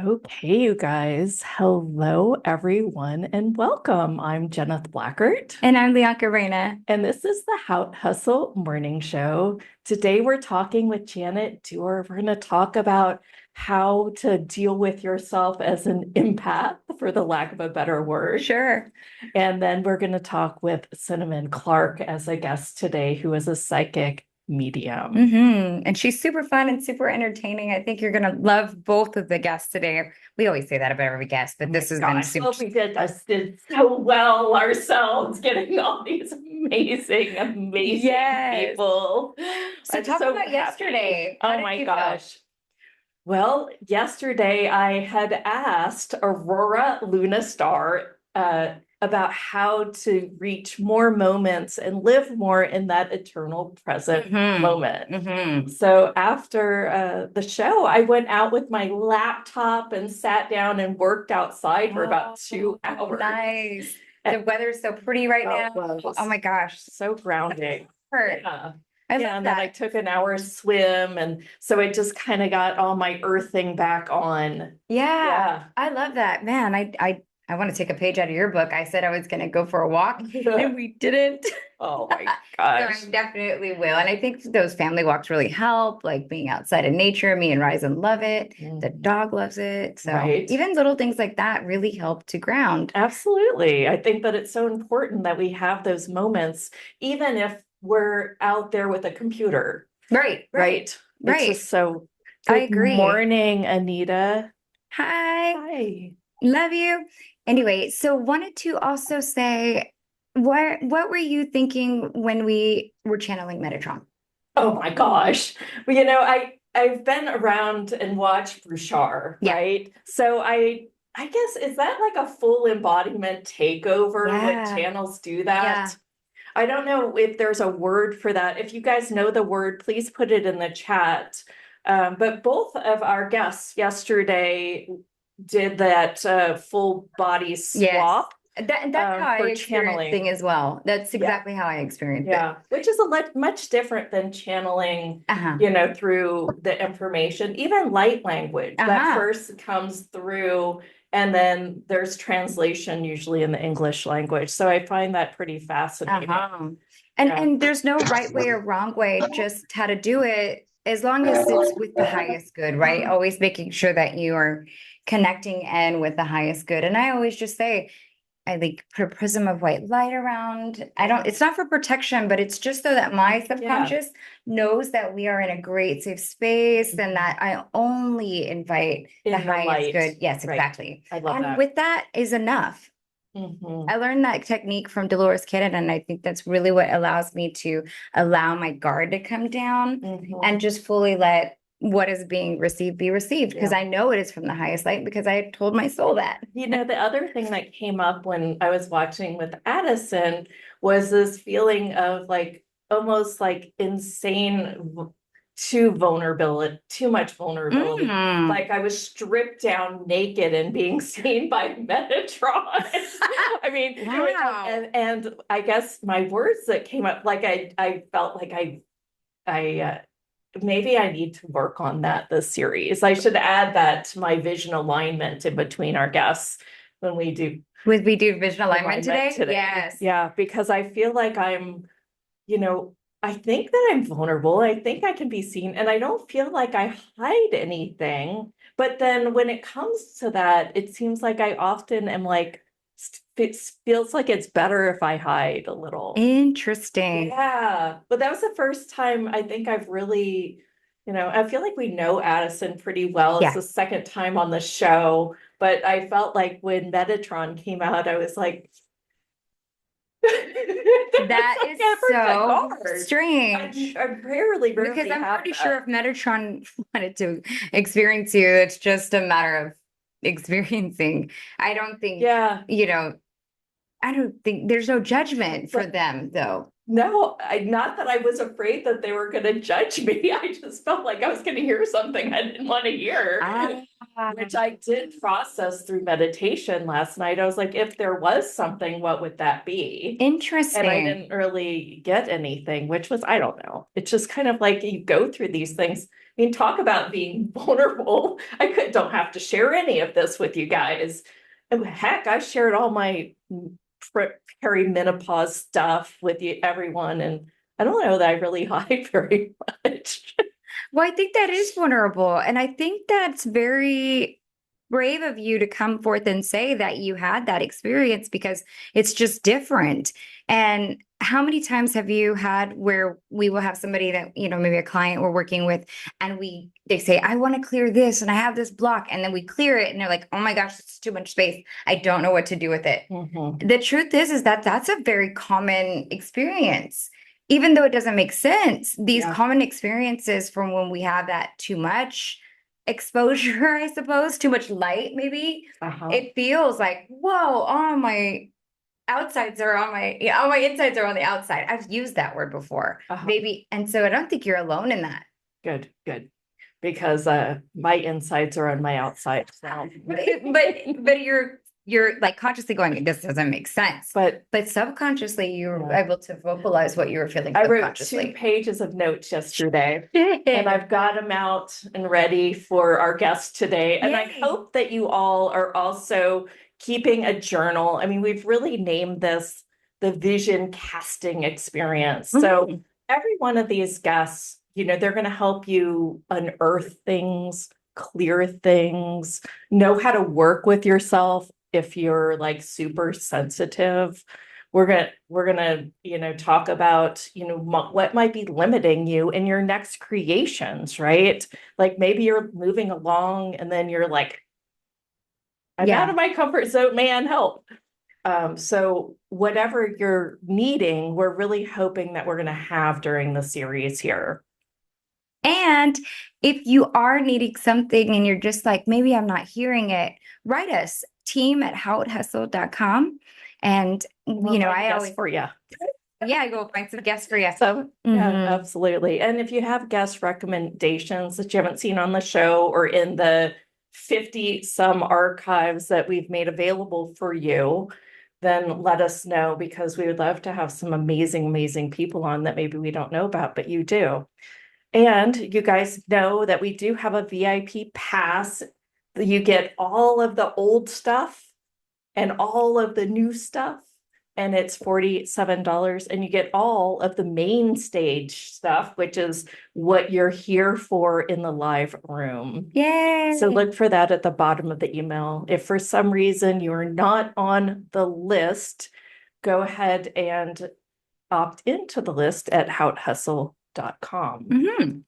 Okay, you guys. Hello, everyone, and welcome. I'm Jeneth Blackert, And I'm Bianca Reina. and this is the Hustle Morning Show. Today, we're talking with Janet Doerr. We're going to talk about how to deal with yourself as an empath, for the lack of a better word. Sure. And then we're going to talk with Cinnamon Clark as a guest today, who is a psychic medium. And she's super fun and super entertaining. I think you're going to love both of the guests today. We always say that about every guest, but this has been super. Well, we did so well ourselves, getting all these amazing Yes. people. So I'm talk so about happy. yesterday. How Oh did my you feel? gosh. Well, yesterday I had asked Aurora Luna Star about how to reach more moments and live more in that eternal present moment. So after the show, I went out with my laptop and sat down and worked outside for about 2 hours. Nice. The weather's so pretty right now. Oh my gosh. So grounding. Yeah. I love and then I took an hour's swim, and so I just kind of got all my earthing back on. Yeah. I love that. Man, I want to take a page out of your book. I said I was going to go for a walk and we didn't. Oh my So gosh. I definitely will. And I think those family walks really help, like being outside in nature. Me and Ryzen love it. The dog loves it. So even little things like that really help to ground. Absolutely. I think that it's so important that we have those moments, even if we're out there with a computer. Right. It's just so. Good I agree. Morning, Anita. Hi. Love you. Anyway, so wanted to also say, what were you thinking when we were channeling Metatron? Oh my gosh. Well, I've been around and watched Bouchard, right? So I guess, is that like a full embodiment takeover when channels do that? I don't know if there's a word for that. If you guys know the word, please put it in the chat. But both of our guests yesterday did that full body swap. That's how I experienced thing as well. That's exactly how I experienced it. Which is much different than channeling, through the information, even light language that first comes through, and then there's translation usually in the English language. So I find that pretty fascinating. And there's no right way or wrong way, just how to do it, as long as it's with the highest good, right? Always making sure that you are connecting in with the highest good. And I always just say, I like put a prism of white light around. It's not for protection, but it's just so that my subconscious knows that we are in a great safe space and that I only invite the highest good. Yes, exactly. I love that. With that is enough. I learned that technique from Dolores Cannon, and I think that's really what allows me to allow my guard to come down and just fully let what is being received be received, because I know it is from the highest light, because I told my soul that. The other thing that came up when I was watching with Addison was this feeling of like almost like insane too much vulnerability. Like I was stripped down naked and being seen by Metatron. I mean, wow. And I guess my words that came up, like I felt like I maybe I need to work on that this series. I should add that to my vision alignment in between our guests when we do vision alignment today. Yes. Yeah, because I feel like I'm, I think that I'm vulnerable. I think I can be seen, and I don't feel like I hide anything. But then when it comes to that, it seems like I often am like, it feels like it's better if I hide a little. Interesting. Yeah, but that was the first time I think I've really, I feel like we know Addison pretty well. It's the second time on the show, but I felt like when Metatron came out, I was like, that is so strange. I rarely because I'm pretty sure if Metatron wanted to experience you, it's just a matter of experiencing. I don't think, I don't think there's no judgment for them, though. No, not that I was afraid that they were going to judge me. I just felt like I was going to hear something I didn't want to hear. which I did process through meditation last night. I was like, if there was something, what would that be? Interesting. And I didn't really get anything, which was, I don't know. It's just kind of like you go through these things. I mean, talk about being vulnerable. Don't have to share any of this with you guys. And heck, I shared all my perimenopause stuff with you, everyone. And I don't know that I really hide very much. Well, I think that is vulnerable. And I think that's very brave of you to come forth and say that you had that experience because it's just different. And how many times have you had where we will have somebody that, maybe a client we're working with, and they say, I want to clear this and I have this block. And then we clear it and they're like, oh my gosh, it's too much space. I don't know what to do with it. Mm-hmm. The truth is that that's a very common experience. Even though it doesn't make sense, these common experiences from when we have that too much exposure, I suppose, too much light, maybe, it feels like, whoa, all my outsides are on all my insides are on the outside. I've used that word before, maybe. And so I don't think you're alone in that. Good. Because my insides are on my outsides now. But you're like consciously going, this doesn't make sense. But subconsciously you were able to vocalize what you were feeling. I wrote 2 pages of notes yesterday and I've got them out and ready for our guest today. And I hope that you all are also keeping a journal. I mean, we've really named this the vision casting experience. So every one of these guests, they're going to help you unearth things, clear things, know how to work with yourself. If you're like super sensitive, we're gonna talk about what might be limiting you in your next creations, right? Like maybe you're moving along and then you're like, I'm out of my comfort zone, man, help. So whatever you're needing, we're really hoping that we're gonna have during the series here. And if you are needing something and you're just like, maybe I'm not hearing it, write us team@howithustle.com. And, I always for you. I go find some guests for you. So, yeah, absolutely. And if you have guest recommendations that you haven't seen on the show or in the 50 some archives that we've made available for you, then let us know because we would love to have some amazing people on that maybe we don't know about, but you do. And you guys know that we do have a VIP pass. You get all of the old stuff and all of the new stuff, and it's $47. And you get all of the main stage stuff, which is what you're here for in the live room. Yay! So look for that at the bottom of the email. If for some reason you are not on the list, go ahead and opt into the list at howithustle.com.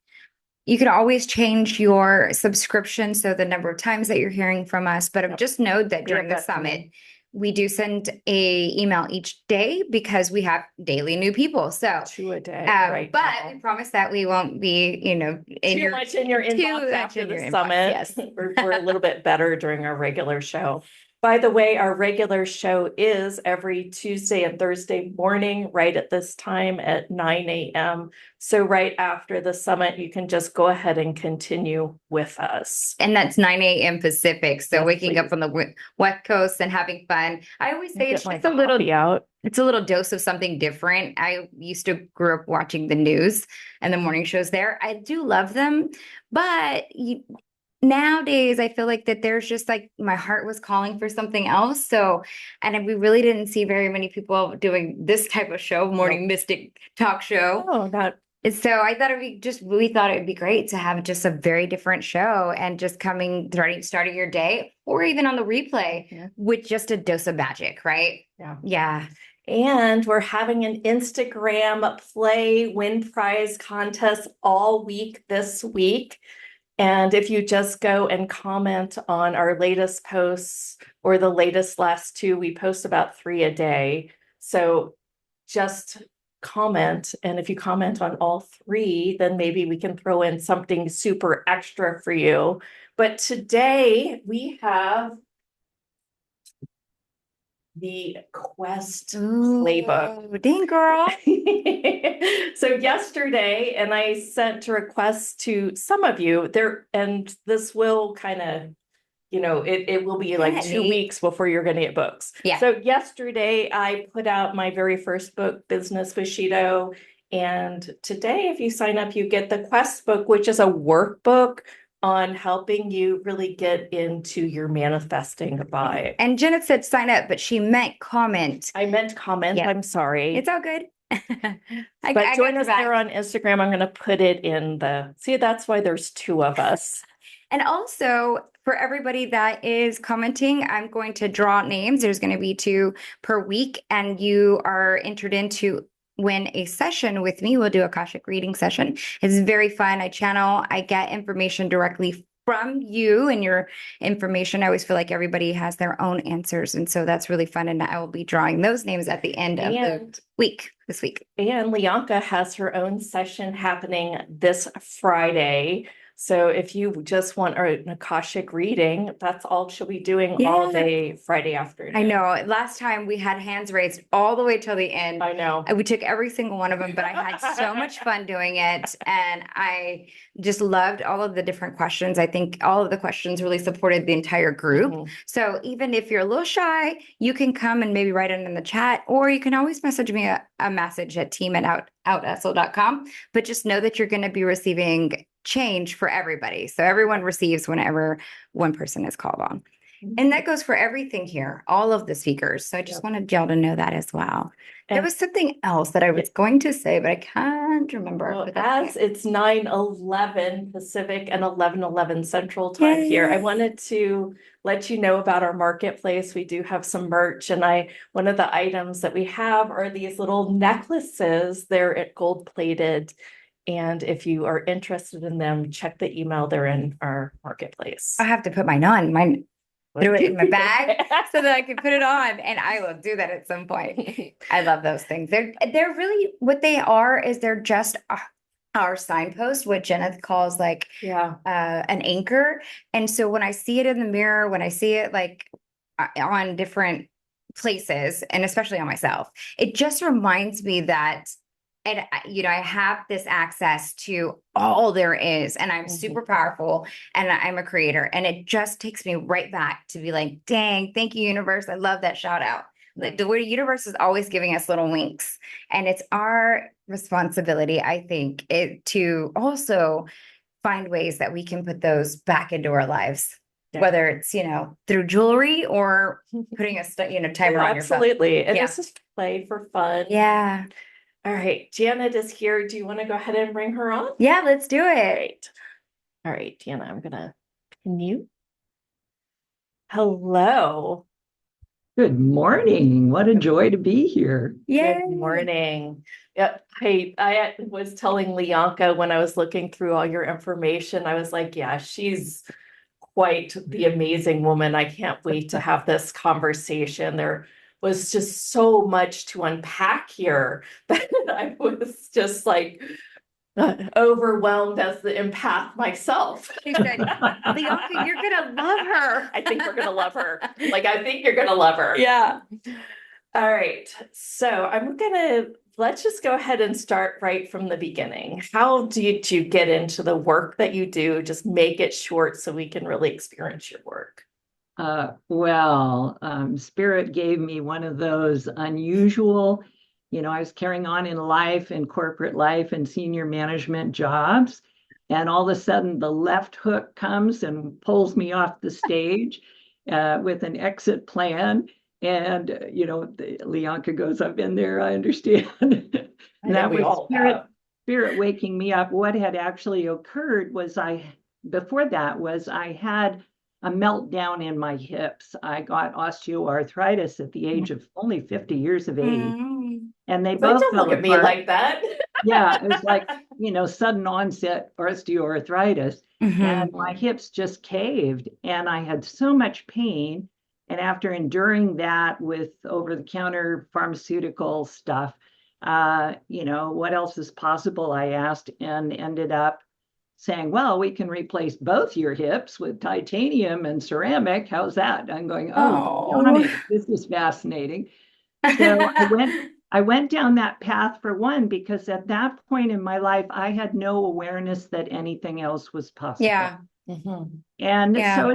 You can always change your subscription, so the number of times that you're hearing from us, but just note that during the summit, we do send a email each day because we have daily new people. So 2 a day, but we promise that we won't be, too much in your inbox after the summit. Yes. We're a little bit better during our regular show. By the way, our regular show is every Tuesday and Thursday morning, right at this time at 9 a.m. So right after the summit, you can just go ahead and continue with us. And that's 9 a.m. Pacific. So waking up on the West Coast and having fun. I always say it's just a little dose of something different. I used to grow up watching the news and the morning shows there. I do love them, but nowadays I feel like that there's just like my heart was calling for something else. So, and we really didn't see very many people doing this type of show, morning mystic talk show. Oh, not. So I thought we thought it'd be great to have just a very different show and just starting your day or even on the replay with just a dose of magic, right? Yeah. And we're having an Instagram play win prize contest all week this week. And if you just go and comment on our latest posts or the latest last 2, we post about 3 a day. So just comment. And if you comment on all 3, then maybe we can throw in something super extra for you. But today we have the Quest playbook. Dang, girl. So yesterday, and I sent requests to some of you there, and this will kind of it will be like Isn't it 2 neat? weeks before you're going to get books. Yeah. So yesterday I put out my very first book, Business Bushido. And today, if you sign up, you get the Quest book, which is a workbook on helping you really get into your manifesting vibe. And Janet said sign up, but she meant comment. I meant comment. Yeah. I'm sorry. It's all good. But join us there on Instagram. I'm going to put it in see, that's why there's 2 of us. And also for everybody that is commenting, I'm going to draw names. There's going to be 2 per week, and you are entered into win a session with me. We'll do a Akashic reading session. It's very fun. I get information directly from you and your information. I always feel like everybody has their own answers. And so that's really fun. And I will be drawing those names at the end of the week, this week. And Lianka has her own session happening this Friday. So if you just want an Akashic reading, that's all she'll be doing all day Friday afternoon. I know. Last time we had hands raised all the way till the end. I know. We took every single one of them, but I had so much fun doing it. And I just loved all of the different questions. I think all of the questions really supported the entire group. Mm-hmm. So even if you're a little shy, you can come and maybe write it in the chat, or you can always message me a message at team@outessel.com. But just know that you're going to be receiving change for everybody. So everyone receives whenever one person is called on. And that goes for everything here, all of the speakers. So I just wanted y'all to know that as well. And there was something else that I was going to say, but I can't remember. Well, as it's 9:11 Pacific and 11:11 Central time here, I wanted to let you know about our marketplace. We do have some merch, and one of the items that we have are these little necklaces. They're gold plated. And if you are interested in them, check the email. They're in our marketplace. I have to put mine on. Throw it in my bag so that I can put it on, and I will do that at some point. I love those things. They're really what they are is they're just our signpost, what Jenna calls like an anchor. And so when I see it in the mirror, when I see it like on different places, and especially on myself, it just reminds me that. And, I have this access to all there is, and I'm super powerful, and I'm a creator. And it just takes me right back to be like, dang, thank you, universe. I love that shout out. The universe is always giving us little winks, and it's our responsibility, I think, to also find ways that we can put those back into our lives. Yeah. Whether it's, through jewelry or putting a timer on your phone. Absolutely. And this is play for fun. Yeah. All right, Janet is here. Do you want to go ahead and bring her on? Yeah, let's do it. All right, Janet, I'm going to pin you. Hello. Good morning. What a joy to be here. Yay. Good morning. Yep. Hey, I was telling Lianka when I was looking through all your information, I was like, yeah, she's quite the amazing woman. I can't wait to have this conversation. There was just so much to unpack here that I was just like overwhelmed as the empath myself. She said, Lianka, you're gonna love her. I think we're gonna love her. I think you're gonna love her. Yeah. All right. So let's just go ahead and start right from the beginning. How did you get into the work that you do? Just make it short so we can really experience your work. Spirit gave me one of those unusual, I was carrying on in life, in corporate life and senior management jobs. And all of a sudden the left hook comes and pulls me off the stage with an exit plan. And, Lianka goes, I've been there, I understand. And that was spirit waking me up. What had actually occurred was before that I had a meltdown in my hips. I got osteoarthritis at the age of only 50 years of age. Mm-hmm. And they both don't look at me like that. Yeah, it was like, sudden onset osteoarthritis. Mm-hmm. And my hips just caved, and I had so much pain. And after enduring that with over-the-counter pharmaceutical stuff, what else is possible, I asked, and ended up saying, well, we can replace both your hips with titanium and ceramic. How's that? I'm going, this is fascinating. So I went down that path for one, because at that point in my life, I had no awareness that anything else was possible. Yeah. Mhm. And Yeah. so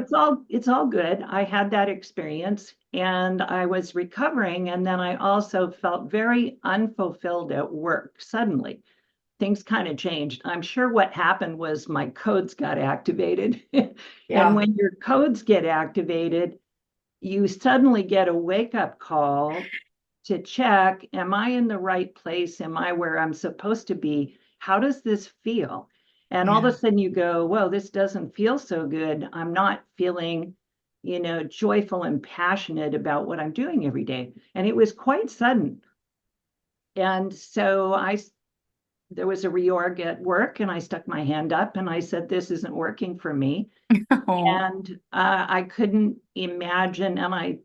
it's all good. I had that experience and I was recovering. And then I also felt very unfulfilled at work suddenly. Things kind of changed. I'm sure what happened was my codes got activated. And Yeah. when your codes get activated, you suddenly get a wake up call to check, am I in the right place? Am I where I'm supposed to be? How does this feel? And all of Yeah. a sudden you go, whoa, this doesn't feel so good. I'm not feeling, joyful and passionate about what I'm doing every day. And it was quite sudden. And so there was a reorg at work and I stuck my hand up and I said, this isn't working for me. Oh, And I couldn't imagine, and I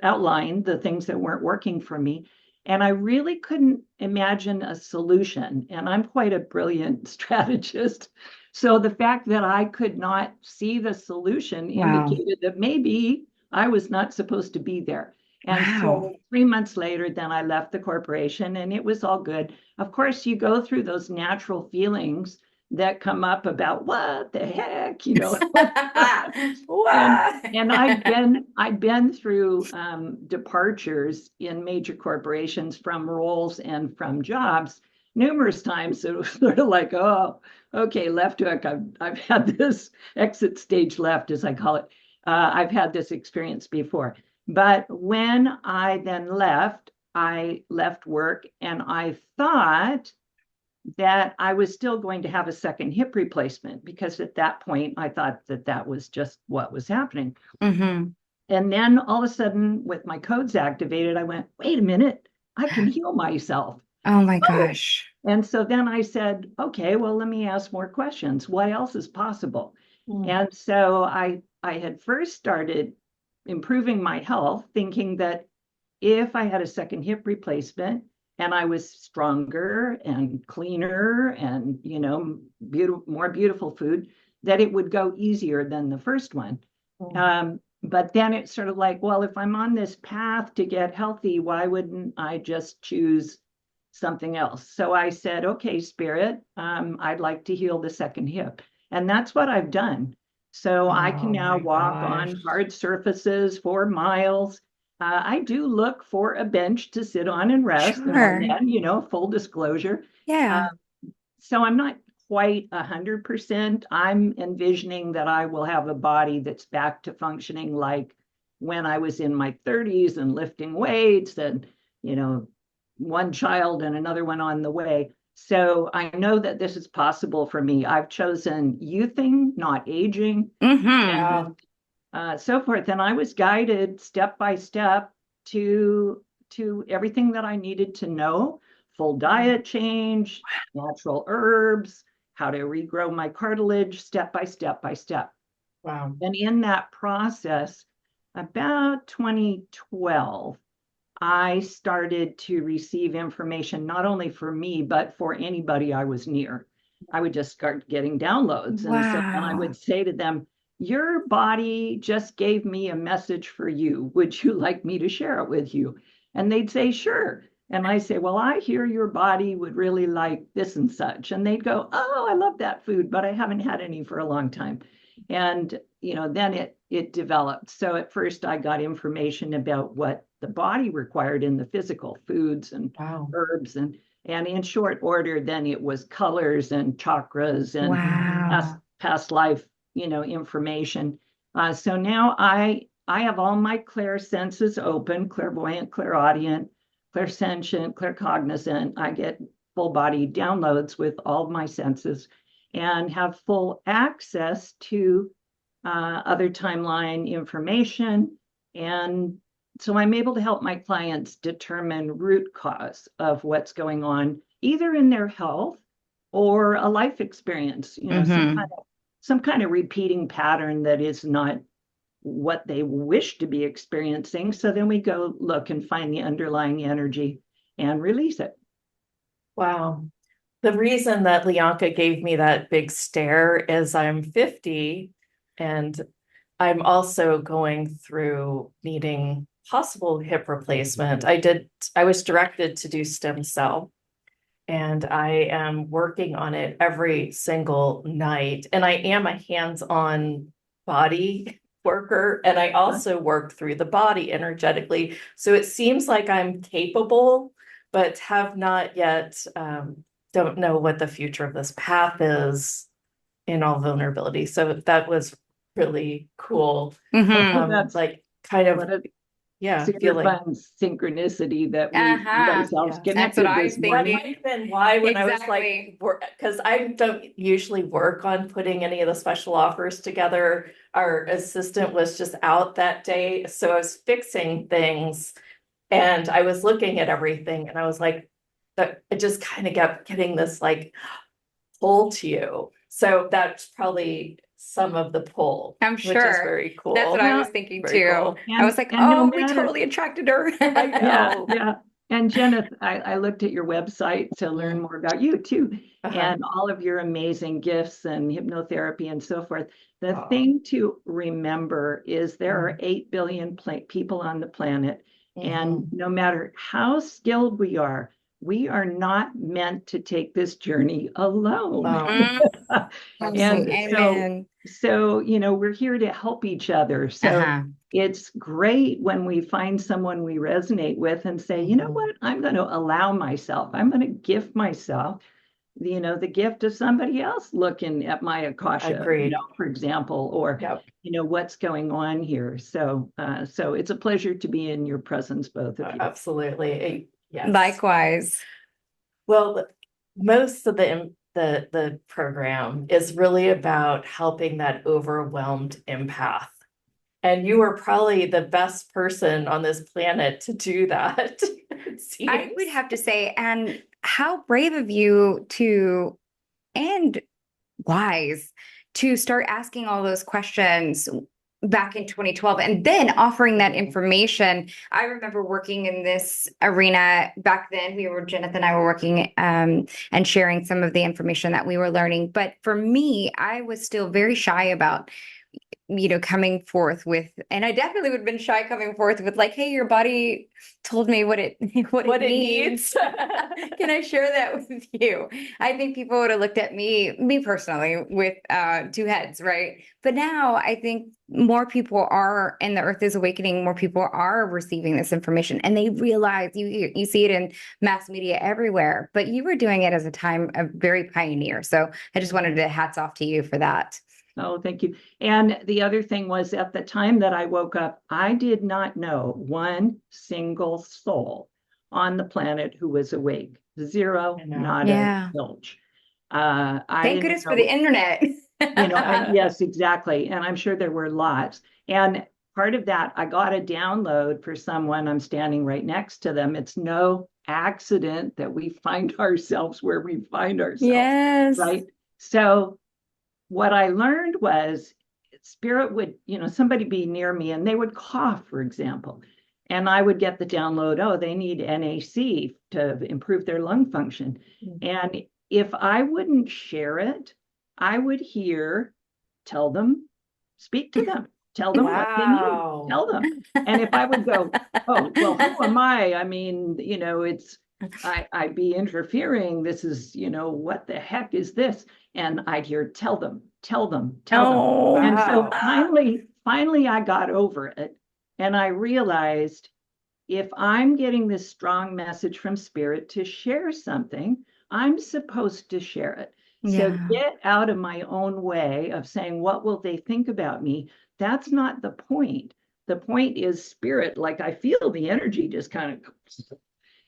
outlined the things that weren't working for me. And I really couldn't imagine a solution. And I'm quite a brilliant strategist. So the fact that I could not see the solution wow. indicated that maybe I was not supposed to be there. And Wow. so 3 months later, then I left the corporation and it was all good. Of course, you go through those natural feelings that come up about what the heck, and What? and I'd been through departures in major corporations from roles and from jobs numerous times. So it was sort of like, oh, okay, left hook. I've had this exit stage left, as I call it. I've had this experience before. But when I then left, I left work and I thought that I was still going to have a second hip replacement because at that point I thought that that was just what was happening. Mm-hmm. And then all of a sudden, with my codes activated, I went, wait a minute, I can heal myself. Oh my Oh. gosh. And so then I said, okay, well, let me ask more questions. What else is possible? Mm. And so I had first started improving my health, thinking that if I had a second hip replacement and I was stronger and cleaner and, more beautiful food, that it would go easier than the first one. Mm. But then it's sort of like, well, if I'm on this path to get healthy, why wouldn't I just choose something else? So I said, okay, Spirit, I'd like to heal the second hip. And that's what I've done. So I can Oh now my walk gosh. on hard surfaces for miles. I do look for a bench to sit on and rest now and Sure. then, full disclosure. Uh, Yeah. so I'm not quite 100%. I'm envisioning that I will have a body that's back to functioning like when I was in my 30s and lifting weights and, you know, one child and another one on the way. So I know that this is possible for me. I've chosen youthing, not aging, Mm-hmm. Yeah. and so forth. And I was guided step by step to everything that I needed to know: full diet change, natural herbs, how to regrow my cartilage, step by step by step. Wow. And in that process, about 2012, I started to receive information not only for me, but for anybody I was near. I would just start getting downloads. And so then I would Wow. say to them, your body just gave me a message for you. Would you like me to share it with you? And they'd say, sure. And I say, well, I hear your body would really like this and such. And they'd go, oh, I love that food, but I haven't had any for a long time. And then it developed. So at first I got information about what the body required in the physical foods and Wow. herbs and in short order, then it was colors and chakras and Wow. past life, information. So now I have all my clair senses open: clairvoyant, clairaudient, clairsentient, claircognizant. I get full body downloads with all my senses and have full access to other timeline information. And so I'm able to help my clients determine root cause of what's going on, either in their health or a life experience, Mm-hmm. some kind of repeating pattern that is not what they wish to be experiencing. So then we go look and find the underlying energy and release it. Wow. The reason that Leonka gave me that big stare is I'm 50 and I'm also going through needing possible hip replacement. I was directed to do stem cell. and I am working on it every single night. And I am a hands-on body worker, and I also work through the body energetically. So it seems like I'm capable, but have not yet, don't know what the future of this path is in all vulnerability. So that was really cool. Mhm. That's Like kind what of, a yeah, super feeling. fun synchronicity that we Uh-huh. got ourselves Yeah. That's what connected I this was That morning. thinking. might have been why when I was Exactly. like, because I don't usually work on putting any of the special offers together. Our assistant was just out that day, so I was fixing things and I was looking at everything and I was like, that it just kind of kept getting this like pull to you. So that's probably some of the pull, I'm which is sure. very cool. That's what I was Well, thinking Very too. cool. I was like, and no oh, we matter, totally attracted her. I yeah, know. yeah. And Jenna, I looked at your website to learn more about you too, Uh-huh. and all of your amazing gifts and hypnotherapy and so forth. The Aw. thing to remember is there are Mhm. 8 billion people on the planet, and Mhm. no matter how skilled we are not meant to take this journey alone. Mm, And amen. so, we're here to help each other. So Uh-huh. it's great when we find someone we resonate with and say, you know Mhm. what, I'm going to allow myself, I'm going to gift myself, the gift of somebody else looking at my Akasha, Agreed. for example, or, Yep. what's going on here. So it's a pleasure to be in your presence, both of you. Absolutely. Yes. Likewise. Well, most of the program is really about helping that overwhelmed empath. And you are probably the best person on this planet to do that, it I would seems. have to say, and how brave of you to, and wise to start asking all those questions back in 2012 and then offering that information. I remember working in this arena back then. Janet and I were working and sharing some of the information that we were learning. But for me, I was still very shy about coming forth with, and I definitely would have been shy coming forth with like, hey, your body told me what it What it needs. Can I share that with you? I think people would have looked at me personally, with two heads, right? But now I think more people are, and the earth is awakening, more people are receiving this information and they realize you see it in mass media everywhere, but you were doing it as a time of very pioneer. So I just wanted to hats off to you for that. Oh, thank you. And the other thing was, at the time that I woke up, I did not know one single soul on the planet who was awake. Zero, I know. not Yeah. a zilch. I Thank didn't goodness for know, the internet. yes, exactly. And I'm sure there were lots. And part of that, I got a download for someone. I'm standing right next to them. It's no accident that we find ourselves where we find ourselves. Yes. Right. So what I learned was spirit would, somebody be near me and they would cough, for example. And I would get the download, oh, they need NAC to improve their lung function. And if I wouldn't share it, I would hear, tell them, speak to them, tell them what they need, Wow. tell them. And if I would go, oh, well, who am I? I mean, I'd be interfering. This is, what the heck is this? And I'd hear, tell them, tell them, tell them. Oh, And so Wow. finally I got over it. And I realized, if I'm getting this strong message from spirit to share something, I'm supposed to share it. So yeah. get out of my own way of saying, what will they think about me? That's not the point. The point is spirit, like I feel the energy just kind of,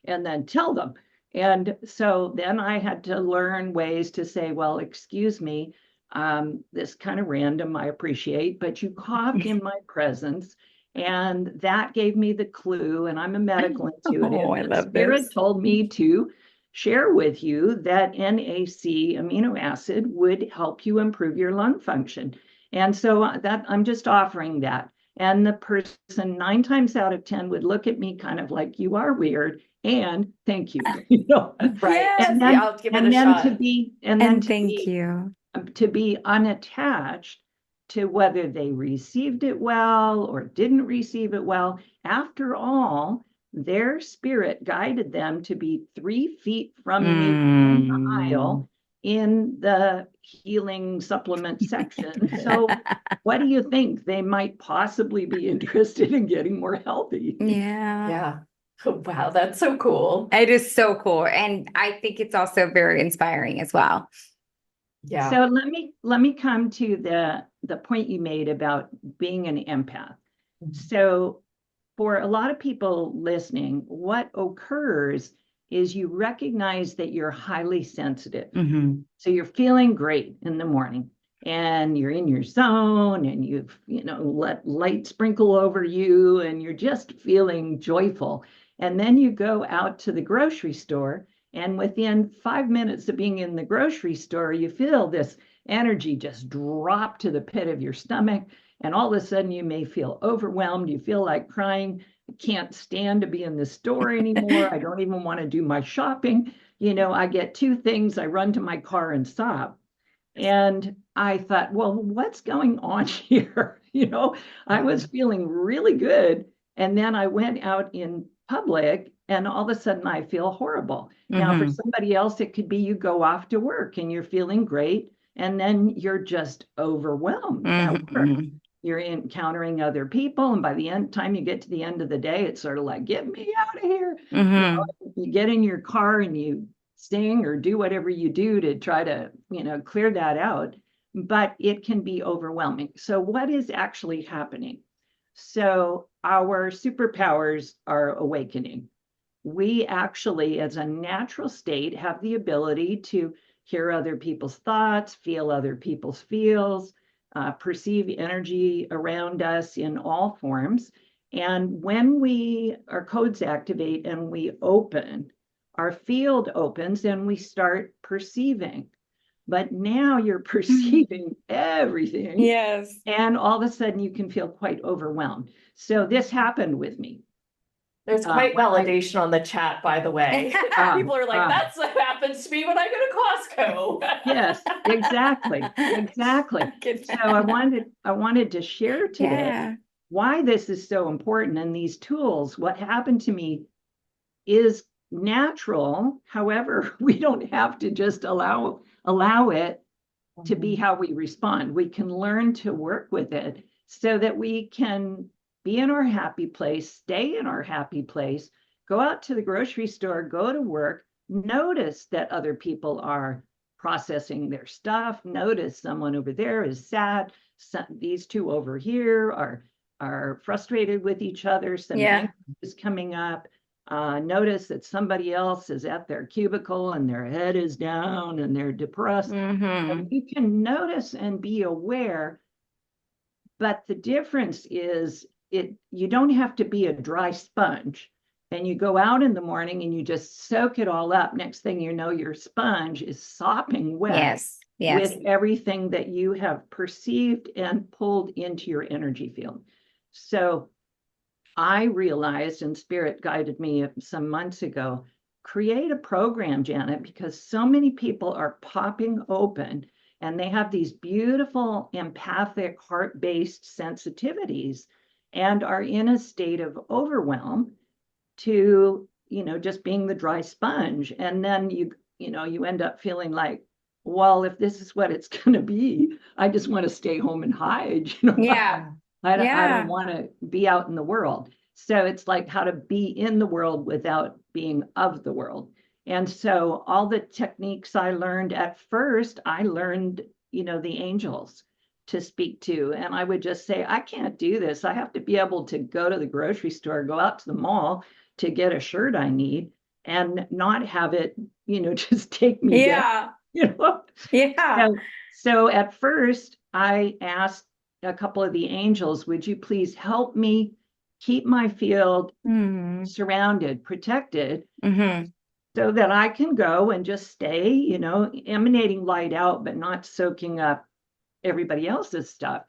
and then tell them. And so then I had to learn ways to say, well, excuse me, this kind of random, I appreciate, but you coughed in my presence. And that gave me the clue. And I'm a medical intuitive. Oh, I And love spirit this. told me to share with you that NAC amino acid would help you improve your lung function. And so that I'm just offering that. And the person 9 times out of 10 would look at me kind of like, you are weird. And thank you. Right. Yes. Yeah, I'll give it a Then shot. And thank you. to be unattached to whether they received it well or didn't receive it well. After all, their spirit guided them to be 3 feet from me in the aisle in the healing supplement section. So what do you think? They might possibly be interested in getting more healthy. Yeah. Yeah. Wow, that's so cool. It is so cool. And I think it's also very inspiring as well. Yeah. So let me come to the point you made about being an empath. So for a lot of people listening, what occurs is you recognize that you're highly sensitive. Mm-hmm. So you're feeling great in the morning and you're in your zone and you've, let light sprinkle over you and you're just feeling joyful. And then you go out to the grocery store, and within 5 minutes of being in the grocery store, you feel this energy just drop to the pit of your stomach. And all of a sudden you may feel overwhelmed. You feel like crying. I can't stand to be in the store anymore. I don't even want to do my shopping. I get 2 things. I run to my car and stop. And I thought, well, what's going on here? I was feeling really good. And then I went out in public and all of a sudden I feel horrible. Now, for somebody else, it could be you go off to work and you're feeling great. And then you're just overwhelmed at work. You're encountering other people. And by the time you get to the end of the day, it's sort of like, get me out of here. You get in your car and you sing or do whatever you do to try to, clear that out. But it can be overwhelming. So what is actually happening? So our superpowers are awakening. We actually, as a natural state, have the ability to hear other people's thoughts, feel other people's feels, perceive energy around us in all forms. And when our codes activate and we open, our field opens and we start perceiving. But now you're perceiving everything. Yes. And all of a sudden you can feel quite overwhelmed. So this happened with me. There's quite validation on the chat, by the way. People are like, that's what happens to me when I go to Costco. Yes, exactly. So I wanted to share today why this is so important. And these tools, what happened to me is natural. However, we don't have to just allow it to be how we respond. We can learn to work with it so that we can be in our happy place, stay in our happy place, go out to the grocery store, go to work, notice that other people are processing their stuff, notice someone over there is sad, these two over here are frustrated with each other, some anger is coming up. Notice that somebody else is at their cubicle and their head is down and they're depressed. And you can notice and be aware, but the difference is you don't have to be a dry sponge. And you go out in the morning and you just soak it all up. Next thing you know, your sponge is sopping wet with everything that you have perceived and pulled into your energy field. So I realized, and Spirit guided me some months ago, create a program, Janet, because so many people are popping open and they have these beautiful empathic heart-based sensitivities and are in a state of overwhelm to, just being the dry sponge. And then you end up feeling like, well, if this is what it's going to be, I just want to stay home and hide. I don't want to be out in the world. So it's like how to be in the world without being of the world. And so all the techniques I learned at first, I learned, the angels to speak to. And I would just say, I can't do this. I have to be able to go to the grocery store, go out to the mall to get a shirt I need and not have it, just take me down. So at first I asked a couple of the angels, would you please help me keep my field surrounded, protected, so that I can go and just stay, emanating light out, but not soaking up everybody else's stuff.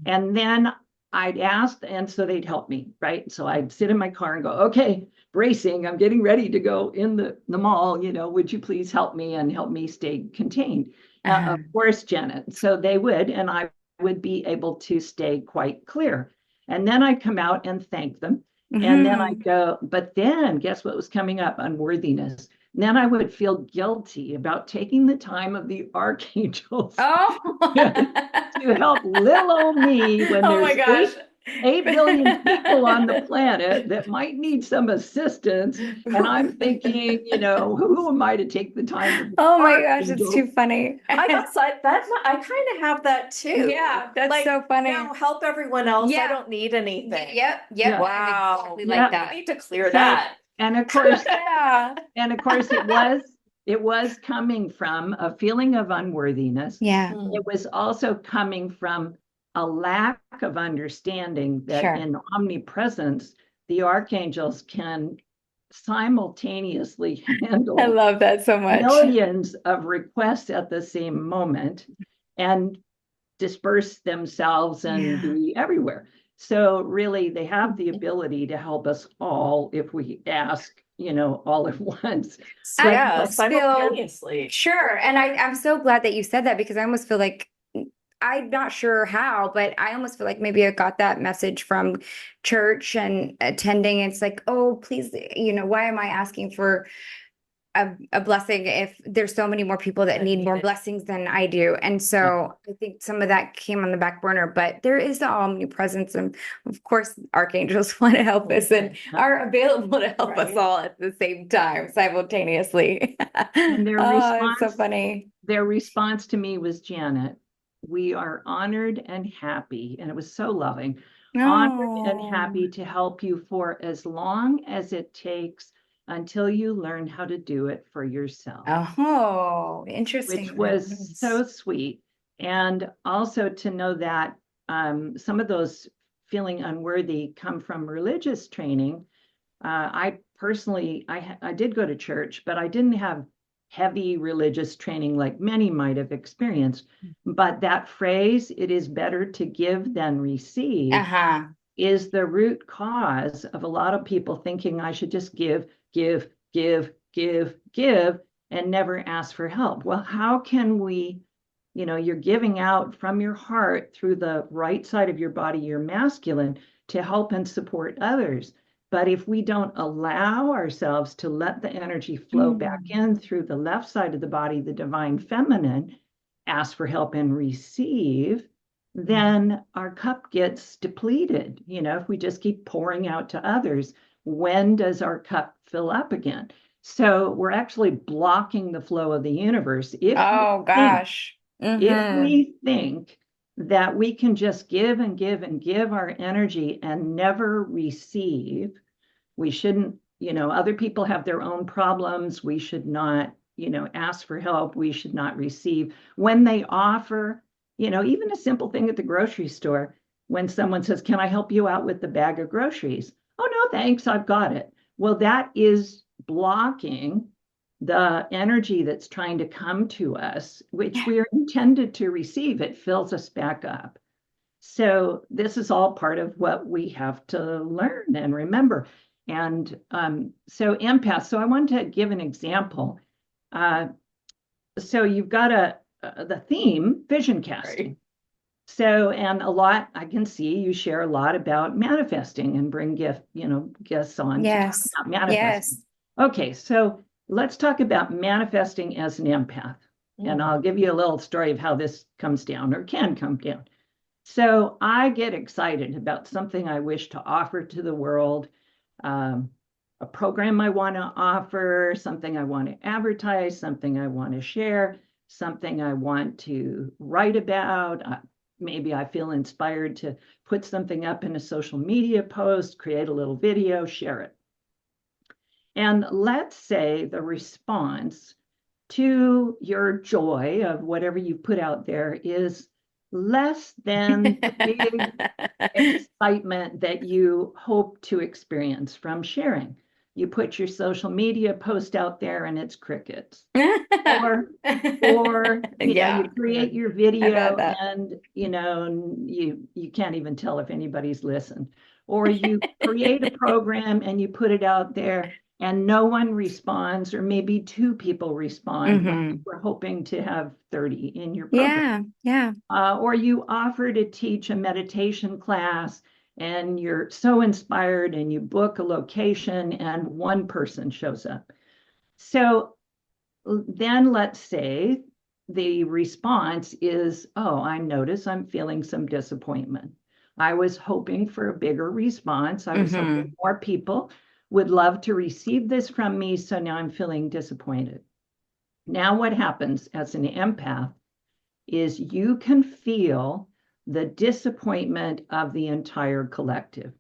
And then I'd ask, and so they'd help me, right? So I'd sit in my car and go, okay, bracing, I'm getting ready to go in the mall, would you please help me and help me stay contained? Of course, Janet. So they would, and I would be able to stay quite clear. And then I'd come out and thank them. And then I Mhm. go, but then guess what was coming up? Unworthiness. And then I would feel guilty about taking the time of the archangels to Oh. help little old me when Oh my there's gosh. 8 billion people on the planet that might need some assistance. And I'm thinking, who am I to take the time of the Oh my gosh, it's archangels? too funny. I guess I kind of have that too. Yeah, that's Like, so funny. no, help everyone else. I Yeah. don't need anything. Yep, Yeah. I'm Wow. exactly Yeah. like I that. need to clear So, that. and of course, Yeah. it was coming from a feeling of unworthiness. Yeah, It was also coming from a lack of understanding that sure. in omnipresence, the archangels can simultaneously I handle love that so much. millions of requests at the same moment and disperse themselves and Yeah. be everywhere. So really, they have the ability to help us all if we ask, all at once. I But Yeah, almost feel simultaneously. sure. And I'm so glad that you said that because I almost feel like I'm not sure how, but I almost feel like maybe I got that message from church and attending. It's like, oh, please, why am I asking for a blessing if there's so many more people that need more blessings than I do? And so I think some of that came on the back burner, but there is the omnipresence. And of course, archangels want to help us and are available to help us Right. all at the same time, simultaneously. And their Oh, it's so response, funny. their response to me was, Janet, we are honored and happy. And it was so loving, honored and Oh, happy to help you for as long as it takes until you learn how to do it for yourself. oh, Which interesting. was so sweet. And also to know that some of those feeling unworthy come from religious training. I personally, I did go to church, but I didn't have heavy religious training like many might have experienced. But that phrase, it is better to give than receive, Uh-huh. is the root cause of a lot of people thinking I should just give, give, give, give, give, and never ask for help. Well, how can we, you're giving out from your heart through the right side of your body, your masculine, to help and support others. But if we don't allow ourselves to let the energy flow back in through the left side of the body, the divine feminine, ask for help and receive, then our cup gets depleted. If we just keep pouring out to others, when does our cup fill up again? So we're actually blocking the flow of the universe. Oh gosh. If we think that we can just give and give and give our energy and never receive, we shouldn't, other people have their own problems. We should not, ask for help. We should not receive. When they offer, even a simple thing at the grocery store, when someone says, can I help you out with the bag of groceries? Oh, no, thanks, I've got it. Well, that is blocking the energy that's trying to come to us, which we are intended to receive. It fills us back up. So this is all part of what we have to learn and remember. And so empath. So I wanted to give an example. So you've got the theme vision casting. Right. So, and a lot, I can see you share a lot about manifesting and bring guests on to talk Yes. about manifesting. Yes. Okay, so let's talk about manifesting as an empath. And I'll give you a little story of how this comes down or can come down. So I get excited about something I wish to offer to the world, a program I want to offer, something I want to advertise, something I want to share, something I want to write about. Maybe I feel inspired to put something up in a social media post, create a little video, share it. And let's say the response to your joy of whatever you put out there is less than the big excitement that you hope to experience from sharing. You put your social media post out there and it's crickets. Or you create your video and you can't even tell if anybody's listened. Or you create a program and you put it out there and no one responds, or maybe 2 people respond when you were hoping to have 30 in your program. Yeah. Or you offer to teach a meditation class and you're so inspired and you book a location and one person shows up. So then let's say the response is, oh, I notice I'm feeling some disappointment. I was hoping for a bigger response. I was hoping more people would love to receive this from me. So now I'm feeling disappointed. Now what happens as an empath is you can feel the disappointment of the entire collective.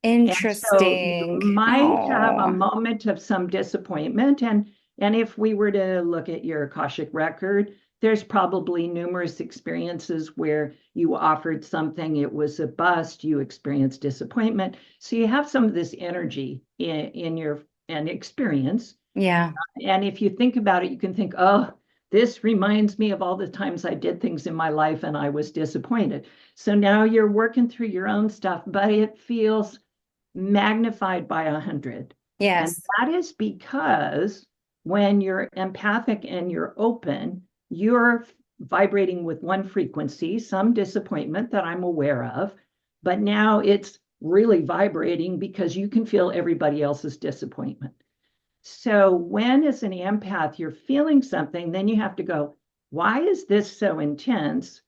Interesting. And so you might have a moment of some disappointment. And if we were to look at your Akashic record, there's probably numerous experiences where you offered something, it was a bust, you experienced disappointment. So you have some of this energy in your experience. Yeah. And if you think about it, you can think, oh, this reminds me of all the times I did things in my life and I was disappointed. So now you're working through your own stuff, but it feels magnified by 100. Yes. And that is because when you're empathic and you're open, you're vibrating with one frequency, some disappointment that I'm aware of, but now it's really vibrating because you can feel everybody else's disappointment. So when as an empath, you're feeling something, then you have to go, why is this so intense?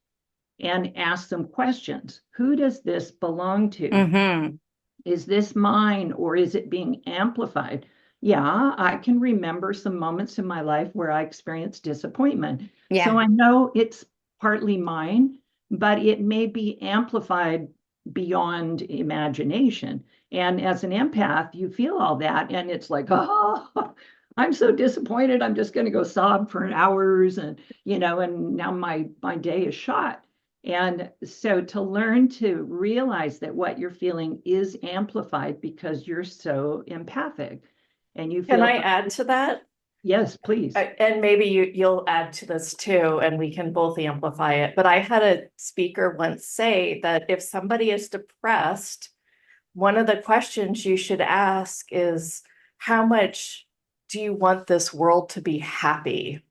And ask some questions. Who does this belong to? Is this mine or is it being amplified? Yeah, I can remember some moments in my life where I experienced disappointment. Yeah. So I know it's partly mine, but it may be amplified beyond imagination. And as an empath, you feel all that. And it's like, oh, I'm so disappointed. I'm just going to go sob for hours. And, and now my day is shot. And so to learn to realize that what you're feeling is amplified because you're so empathic and you feel. Can I add to that? Yes, please. And maybe you'll add to this too, and we can both amplify it. But I had a speaker once say that if somebody is depressed, one of the questions you should ask is, how much do you want this world to be happy?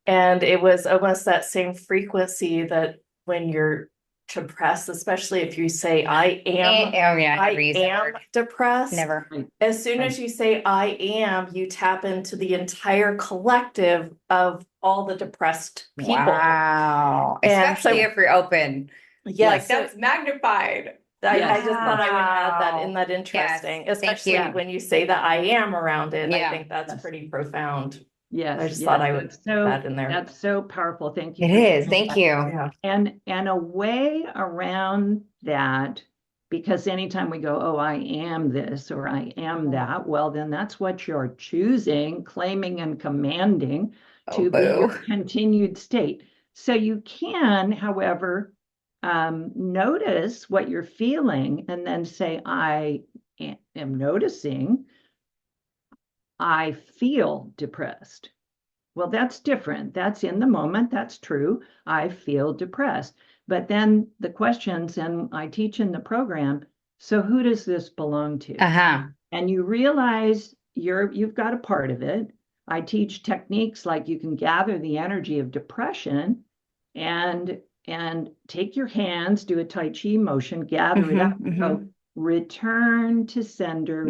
And it was almost that same frequency that when you're depressed, especially if you say, I am depressed. Never. As soon as you say, I am, you tap into the entire collective of all the depressed people. Wow. Especially if you're open. Yeah, like that's magnified. I just thought I would add that. In that interesting, Yes, especially when you say that I am around it. Yeah. I think that's pretty profound. Yes, I just thought I would put that in there. That's so powerful. Thank you. It is. Thank you. Yeah. And a way around that, because anytime we go, oh, I am this or I am that, well, then that's what you're choosing, claiming and commanding to be your continued state. So you can, however, notice what you're feeling and then say, I am noticing I feel depressed. Well, that's different. That's in the moment. That's true. I feel depressed. But then the questions, and I teach in the program, so who does this belong to? And you realize you've got a part of it. I teach techniques like you can gather the energy of depression and take your hands, do a Tai Chi motion, gather it up, go return to sender.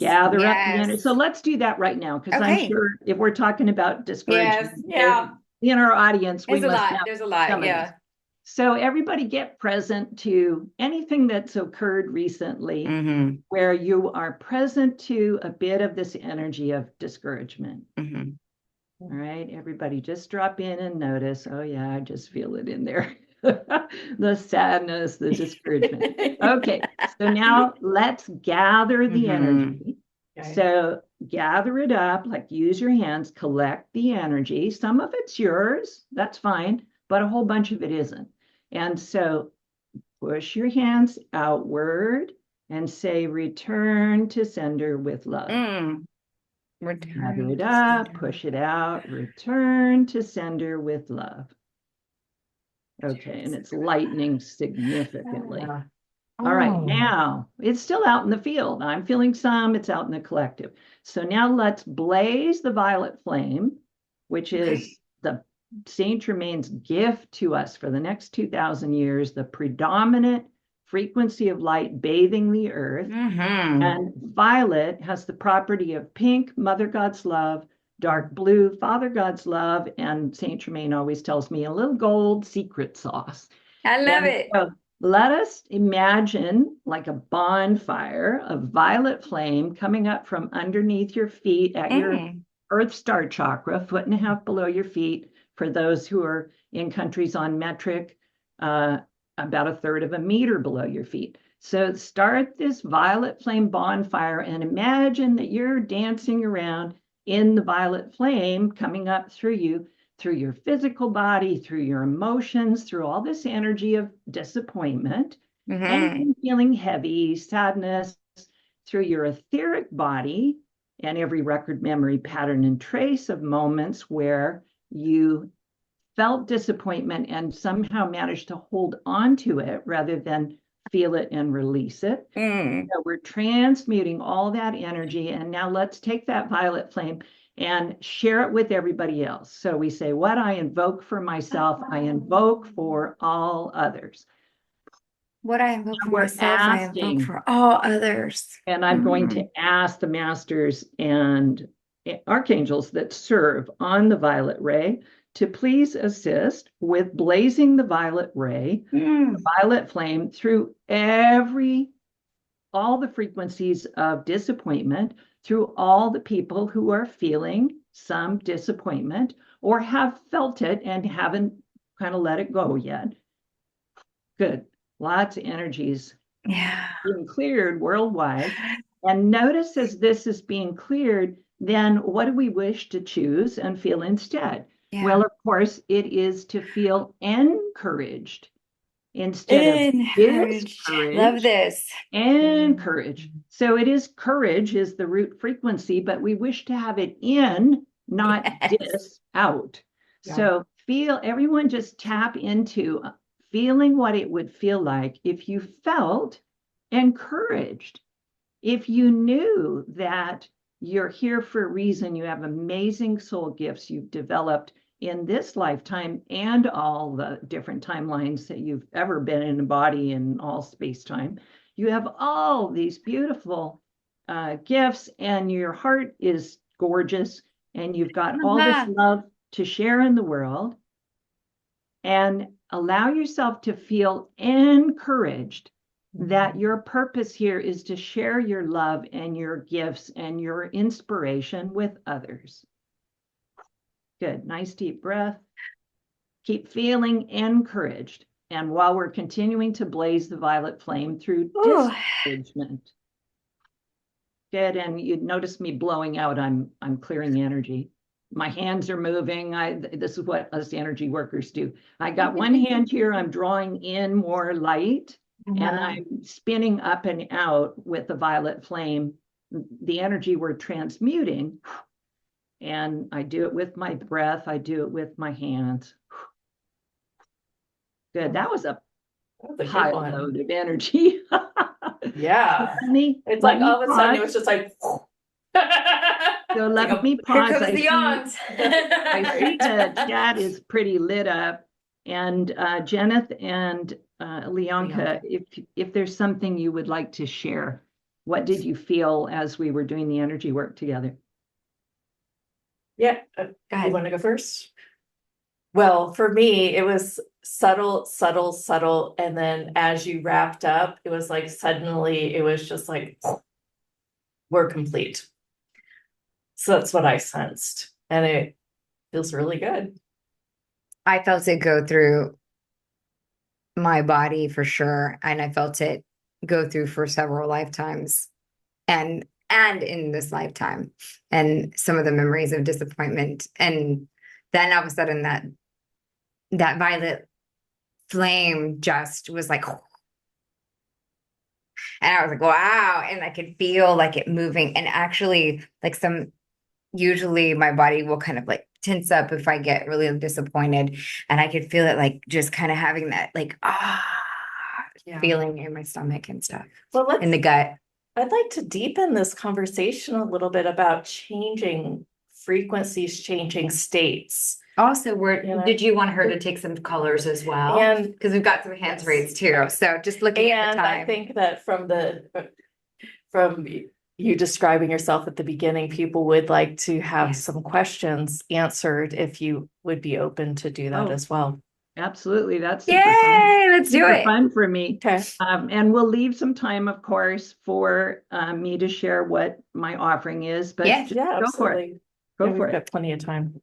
Gather up the energy. So let's do that right now, because I'm sure if we're talking about discouragement, in our audience, there's a lot. Yeah. So everybody get present to anything that's occurred recently where you are present to a bit of this energy of discouragement. All right, everybody just drop in and notice, oh yeah, I just feel it in there. The sadness, the discouragement. Okay, so now let's gather the energy. Okay. So gather it up, like use your hands, collect the energy. Some of it's yours, that's fine, but a whole bunch of it isn't. And so push your hands outward and say, return to sender with love. Gather it up, push it out, return to sender with love. Okay, and it's lightening significantly. All right, now it's still out in the field. I'm feeling some, it's out in the collective. So now let's blaze the violet flame, which is the Saint Germain's gift to us for the next 2,000 years, the predominant frequency of light bathing the earth. And violet has the property of pink, Mother God's love, dark blue, Father God's love, and Saint Germain always tells me a little gold secret sauce. I love And it. so let us imagine like a bonfire of violet flame coming up from underneath your feet at your Earth Star chakra, 1.5 feet below your feet. For those who are in countries on metric, about 1/3 of a meter below your feet. So start this violet flame bonfire and imagine that you're dancing around in the violet flame coming up through you, through your physical body, through your emotions, through all this energy of disappointment, and feeling heavy, sadness, through your etheric body and every record, memory, pattern, and trace of moments where you felt disappointment and somehow managed to hold on to it rather than feel it and release it. So we're transmuting all that energy. And now let's take that violet flame and share it with everybody else. So we say, what I invoke for myself, I invoke for all others. What I invoke for We're myself, I invoke for all others. And I'm going to ask the masters and archangels that serve on the violet ray to please assist with blazing the violet ray, the violet flame through all the frequencies of disappointment, through all the people who are feeling some disappointment or have felt it and haven't kind of let it go yet. Good. Lots of energies being cleared worldwide. And notice as this is being cleared, then what do we wish to choose and feel instead? Well, of course, it is to feel encouraged instead of discouraged. Love this. Encourage. So it is courage is the root frequency, but we wish to have it in, not dis out. So everyone just tap into feeling what it would feel like if you felt encouraged, if you knew that you're here for a reason, you have amazing soul gifts you've developed in this lifetime and all the different timelines that you've ever been in a body in all space-time. You have all these beautiful gifts and your heart is gorgeous and you've got all this love to share in the world. And allow yourself to feel encouraged that your purpose here is to share your love and your gifts and your inspiration with others. Good. Nice deep breath. Keep feeling encouraged. And while we're continuing to blaze the violet flame through discouragement. Good. And you'd notice me blowing out. I'm clearing energy. My hands are moving. This is what us energy workers do. I got one hand here. I'm drawing in more light and I'm spinning up and out with the violet flame, the energy we're transmuting. And I do it with my breath. I do it with my hands. Good. That was a high load of energy. It's like all of a sudden it was just like. So let me pause. Here comes the yawns. I see the chat is pretty lit up. And Janet and Leonka, if there's something you would like to share, what did you feel as we were doing the energy work together? Yeah, you want to go first? Well, for me, it was subtle, subtle, subtle. And then as you wrapped up, it was like suddenly it was just like, we're complete. So that's what I sensed. And it feels really good. I felt it go through my body for sure. And I felt it go through for several lifetimes and in this lifetime and some of the memories of disappointment. And then all of a sudden that violet flame just was like, and I was like, wow. And I could feel like it moving and actually like usually my body will kind of like tense up if I get really disappointed. And I could feel it like just kind of having that like, feeling in my stomach and stuff. Well, in the gut. I'd like to deepen this conversation a little bit about changing frequencies changing states. Also, Yeah. did you want her to take some colors as well? And Because we've got some hands yes. raised too. So just looking at the And I time. think that from you describing yourself at the beginning, people would like to have Yes. some questions answered if you would be open to do that Oh. as well. Absolutely. That's super Yay, fun. let's do Super it. fun for me. Okay. And we'll leave some time, of course, for me to share what my offering is. But Yes. just Yeah, go for it. absolutely. Go Yeah, for we've it. got plenty of time.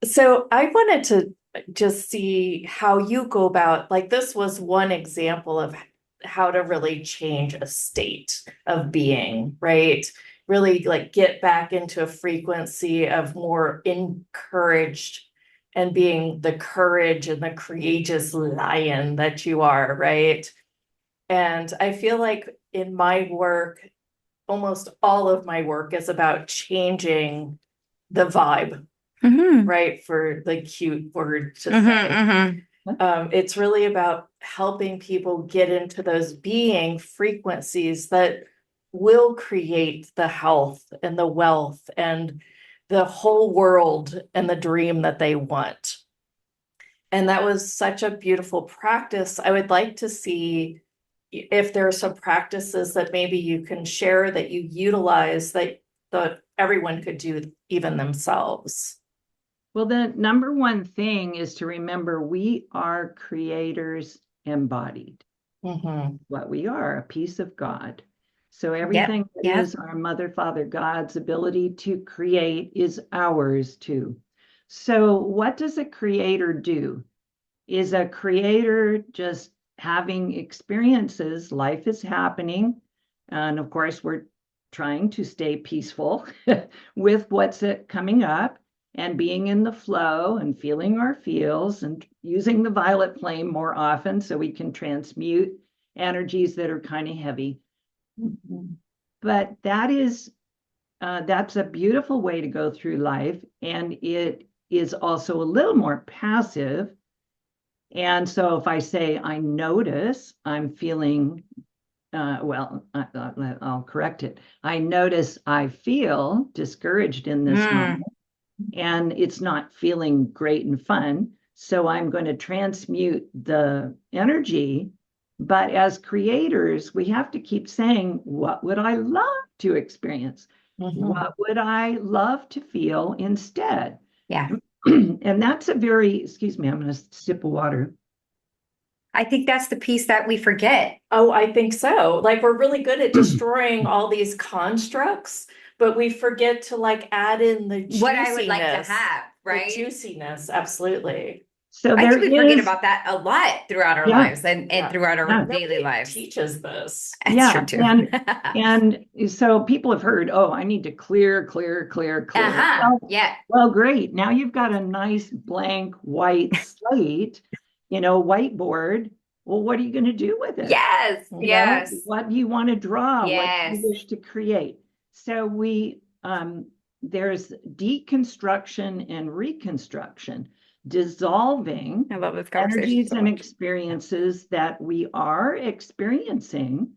So I wanted to just see how you go about, like, this was one example of how to really change a state of being, right? Really like get back into a frequency of more encouraged and being the courage and the courageous lion that you are, right? And I feel like in my work, almost all of my work is about changing the vibe, Mm-hmm. right? For the cute word to Mm-hmm, say. mm-hmm. It's really about helping people get into those being frequencies that will create the health and the wealth and the whole world and the dream that they want. And that was such a beautiful practice. I would like to see if there are some practices that maybe you can share that you utilize that everyone could do even themselves. Well, the number one thing is to remember we are creators embodied. Mm-hmm. What we are, a piece of God. So everything that yep. is our Mother, Father, God's ability to create is ours too. So what does a creator do? Is a creator just having experiences? Life is happening. And of course, we're trying to stay peaceful with what's coming up and being in the flow and feeling our feels and using the violet flame more often so we can transmute energies that are kind of heavy. Mm-hmm. But that's a beautiful way to go through life. And it is also a little more passive. And so if I say, I notice I'm feeling, I'll correct it. I notice I feel discouraged in this moment, and it's not feeling great and fun. So I'm going to transmute the energy. But as creators, we have to keep saying, what would I love to experience? Mm-hmm. What would I love to feel instead? Yeah. And that's excuse me, I'm going to sip of water. I think that's the piece that we forget. Oh, I think so. Like, we're really good at destroying all these constructs, but we forget to like add in the juiciness. What I would like to have, right? The juiciness, absolutely. So I there think we forget is, about that a lot throughout our Yeah. lives and throughout our daily Nobody lives. teaches this. That's Yeah, true too. and so people have heard, oh, I need to clear. Yeah. Well, great. Now you've got a nice blank white slate, whiteboard. Well, what are you going to do with it? Yes. You know, Yes. What do you want to draw? What do Yes. you wish to create? So there's deconstruction and reconstruction, dissolving I love this conversation energies so and much. experiences that we are experiencing,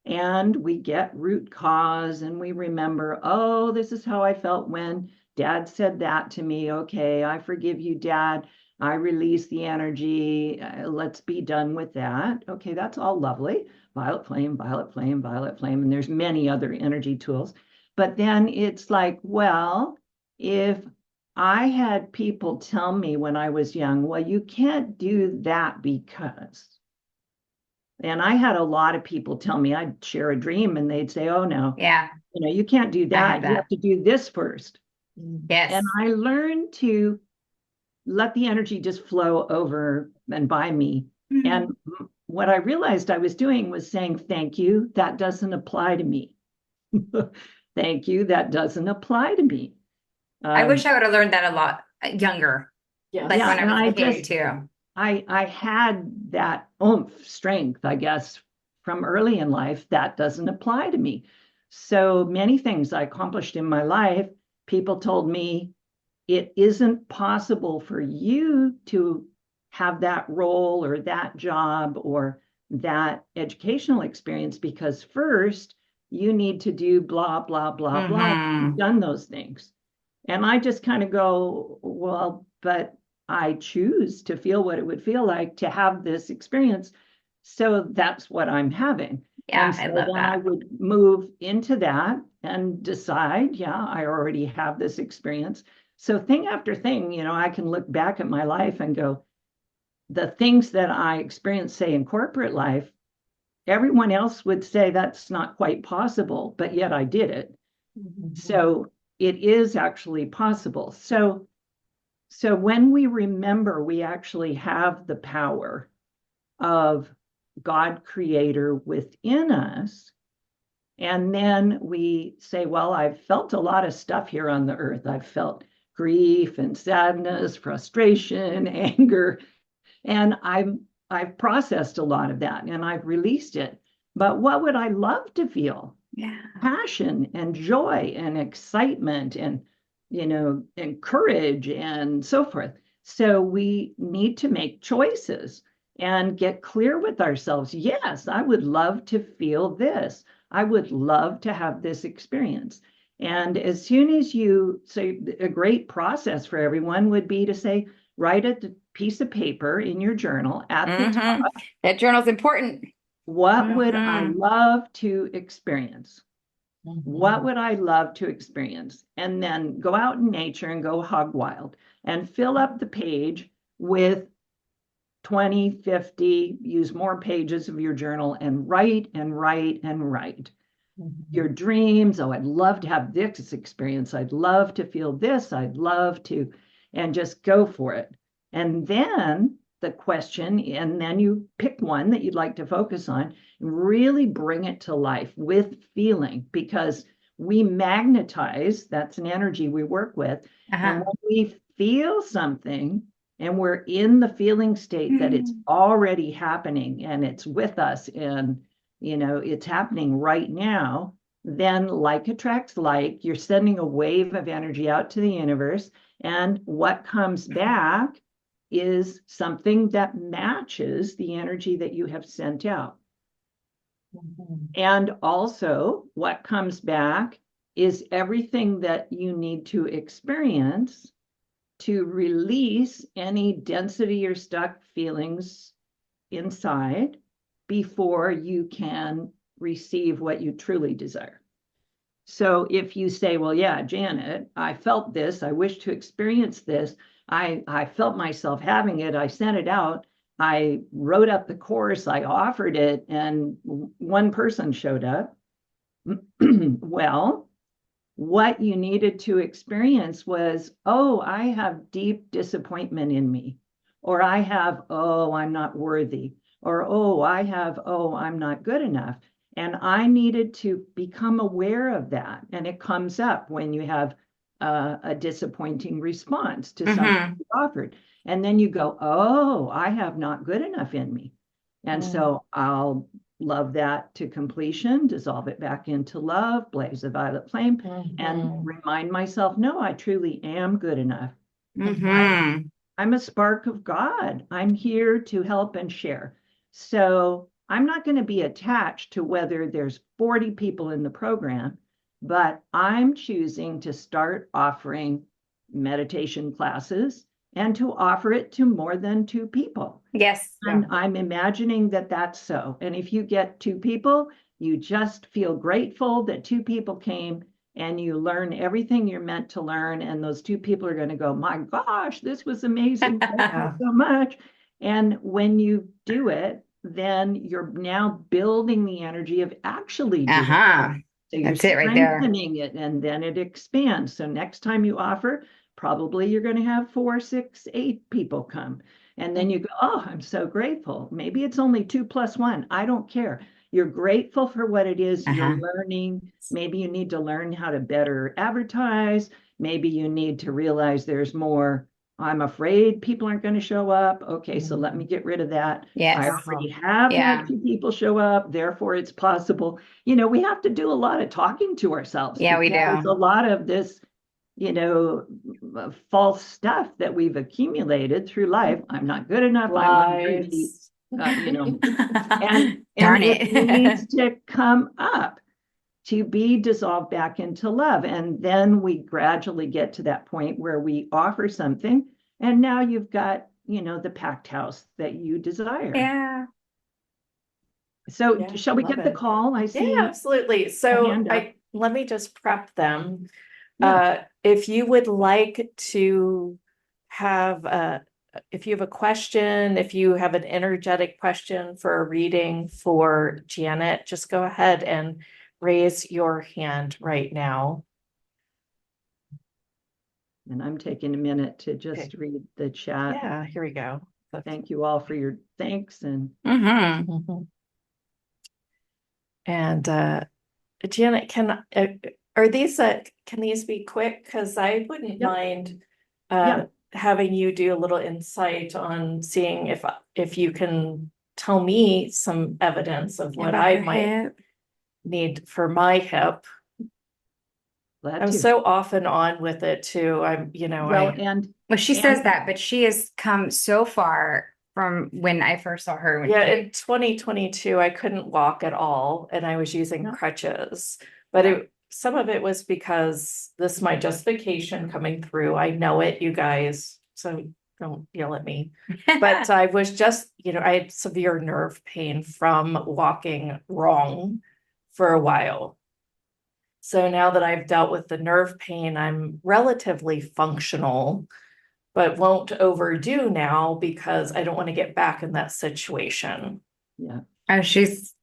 and we get root cause and we remember, oh, this is how I felt when Dad said that to me. Okay, I forgive you, Dad. I release the energy. Let's be done with that. Okay, that's all lovely. Violet flame, violet flame, violet flame. And there's many other energy tools. But then it's like, well, if I had people tell me when I was young, well, you can't do that because. And I had a lot of people tell me, I'd share a dream and they'd say, oh, no, Yeah. you can't do that. You have to do this first. Yes. And I learned to let the energy just flow over and by me. Mm-hmm. And what I realized I was doing was saying, thank you, that doesn't apply to me. Thank you, that doesn't apply to me. I wish I would have learned that a lot younger. Yeah. Like Yeah, when and I I was a kid just- too. I had that strength, I guess, from early in life. That doesn't apply to me. So many things I accomplished in my life, people told me it isn't possible for you to have that role or that job or that educational experience because first you need to do blah, blah, blah, blah. You've done those things. And I just kind of go, well, but I choose to feel what it would feel like to have this experience. So that's what I'm having. Yeah, And so I love then I that. would move into that and decide, yeah, I already have this experience. So thing after thing, you know, I can look back at my life and go, the things that I experienced, say, in corporate life, everyone else would say that's not quite possible, but yet I did it. So it is actually possible. So when we remember we actually have the power of God creator within us, and then we say, well, I've felt a lot of stuff here on the earth. I've felt grief and sadness, frustration, anger, and I've processed a lot of that and I've released it. But what would I love to feel? Yeah. Passion and joy and excitement and, you know, and courage and so forth. So we need to make choices and get clear with ourselves. Yes, I would love to feel this. I would love to have this experience. And as soon as you say, a great process for everyone would be to say, write a piece of paper in your journal at the top. That journal's important. What would I love to experience? What would I love to experience? And then go out in nature and go hog wild and fill up the page with 20, 50, use more pages of your journal and write and write and write. Your dreams. Oh, I'd love to have this experience. I'd love to feel this. I'd love to, and just go for it. And then the question, and then you pick one that you'd like to focus on and really bring it to life with feeling, because we magnetize, that's an energy we work with. And when we feel something and we're in the feeling state that it's already happening and it's with us and, you know, it's happening right now, then like attracts like, you're sending a wave of energy out to the universe. And what comes back is something that matches the energy that you have sent out. And also, what comes back is everything that you need to experience to release any density or stuck feelings inside before you can receive what you truly desire. So if you say, well, yeah, Janet, I felt this, I wish to experience this, I felt myself having it, I sent it out, I wrote up the course, I offered it, and one person showed up. Well, what you needed to experience was, oh, I have deep disappointment in me, or I have, oh, I'm not worthy, or oh, I'm not good enough. And I needed to become aware of that. And it comes up when you have a disappointing response to something you offered. And then you go, oh, I have not good enough in me. And so I'll love that to completion, dissolve it back into love, blaze a violet flame, and remind myself, no, I truly am good enough. I'm a spark of God. I'm here to help and share. So I'm not going to be attached to whether there's 40 people in the program, but I'm choosing to start offering meditation classes and to offer it to more than 2 people. Yes. And I'm imagining that that's so. And if you get 2 people, you just feel grateful that 2 people came and you learn everything you're meant to learn. And those 2 people are going to go, my gosh, this was amazing. Thank you so much. And when you do it, then you're now building the energy of actually doing it. So you're That's it right there. strengthening it, and then it expands. So next time you offer, probably you're going to have 4, 6, 8 people come. And then you go, oh, I'm so grateful. Maybe it's only 2 plus 1. I don't care. You're grateful for what it is you're learning. Maybe you need to learn how to better advertise. Maybe you need to realize there's more. I'm afraid people aren't going to show up. Okay, so let me get rid of that. Yes. I already have had 2 people show up. Therefore, it's possible. You know, we have to do a lot of talking to ourselves. Yeah, we do. There's a lot of this, you know, false stuff that we've accumulated through life. I'm not good enough. I'm unworthy. You know, and Darn it it. needs to come up. to be dissolved back into love. And then we gradually get to that point where we offer something, and now you've got, the packed house that you desire. Yeah. So Yeah, shall we love get the it. call? I Yeah, see. absolutely. So hand up. let me just prep them. Yeah. If you would like to have if you have a question, if you have an energetic question for a reading for Janet, just go ahead and raise your hand right now. And I'm taking a minute to just read the chat. Yeah, here we go. Thank you all for your thanks. And Mhm. And Janet, are these can these be quick? Because I wouldn't Yep. mind Yep. having you do a little insight on seeing if you can tell me some evidence of what About I her might hip. need for my hip. glad I'm to. so off and on with it too. Well, and Well, she says that, but she has come so far from when I first saw her. When yeah, in 2022, I couldn't walk at all, and I was using No. crutches. But Yeah. some of it was because this is my justification coming through. I know it, you guys, so don't yell at me. But I was just, I had severe nerve pain from walking wrong for a while. So now that I've dealt with the nerve pain, I'm relatively functional, but won't overdo now because I don't want to get back in that situation. Yeah. Oh, she's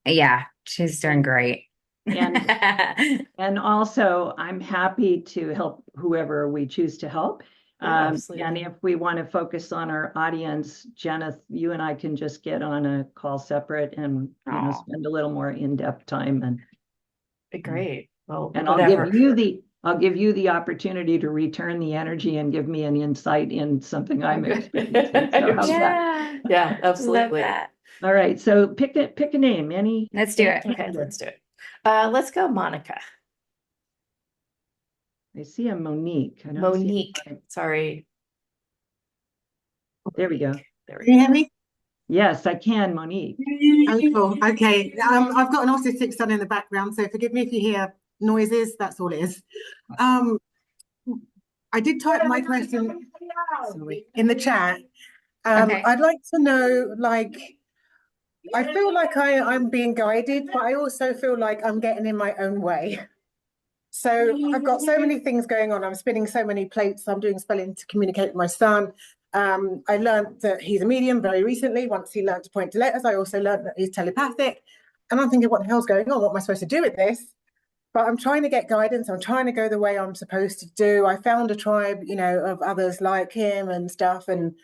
doing great. And also, I'm happy to help whoever we choose to help. Yeah, And absolutely. if we want to focus on our audience, Jenna, you and I can just get on a call separate and Aw. spend a little more in-depth time. And Great. Well, and whatever. I'll give you the opportunity to return the energy and give me an insight in something I'm experiencing. So how's that? Yeah, Love absolutely. that. All right. So pick a name. Let's do it. Okay, let's do it. Let's go, Monica. I see a Monique. I don't see Monique. Sorry. There we go. There we Can you hear me? Yes, I can, Monique. Oh, cool. Okay. I've got an autistic son in the background, so forgive me if you hear noises. That's all it is. I did type my question in the chat. Okay. I'd like to know, I feel like I'm being guided, but I also feel like I'm getting in my own way. So I've got so many things going on. I'm spinning so many plates. I'm doing spelling to communicate with my son. I learned that he's a medium very recently. Once he learned to point to letters, I also learned that he's telepathic. And I'm thinking, what the hell's going on? What am I supposed to do with this? But I'm trying to get guidance. I'm trying to go the way I'm supposed to do. I found a tribe, of others like him and stuff. And,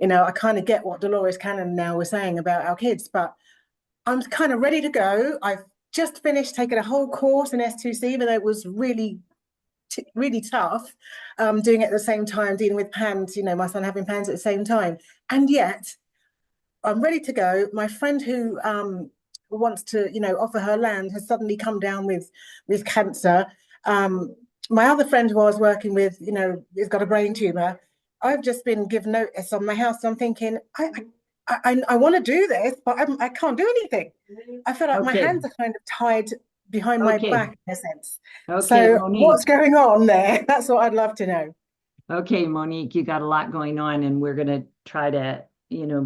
I kind of get what Dolores Cannon now was saying about our kids, but I'm kind of ready to go. I've just finished taking a whole course in S2C, even though it was really tough, doing it at the same time, dealing with PANS, my son having PANS at the same time. And yet I'm ready to go. My friend who wants to, offer her land has suddenly come down with cancer. My other friend who I was working with, has got a brain tumor. I've just been given notice on my house. So I'm thinking, I want to do this, but I can't do anything. I feel like my hands are kind of tied behind my back in a sense. Okay, So Monique. what's going on there? That's what I'd love to know. Okay, Monique, you got a lot going on, and we're going to try to,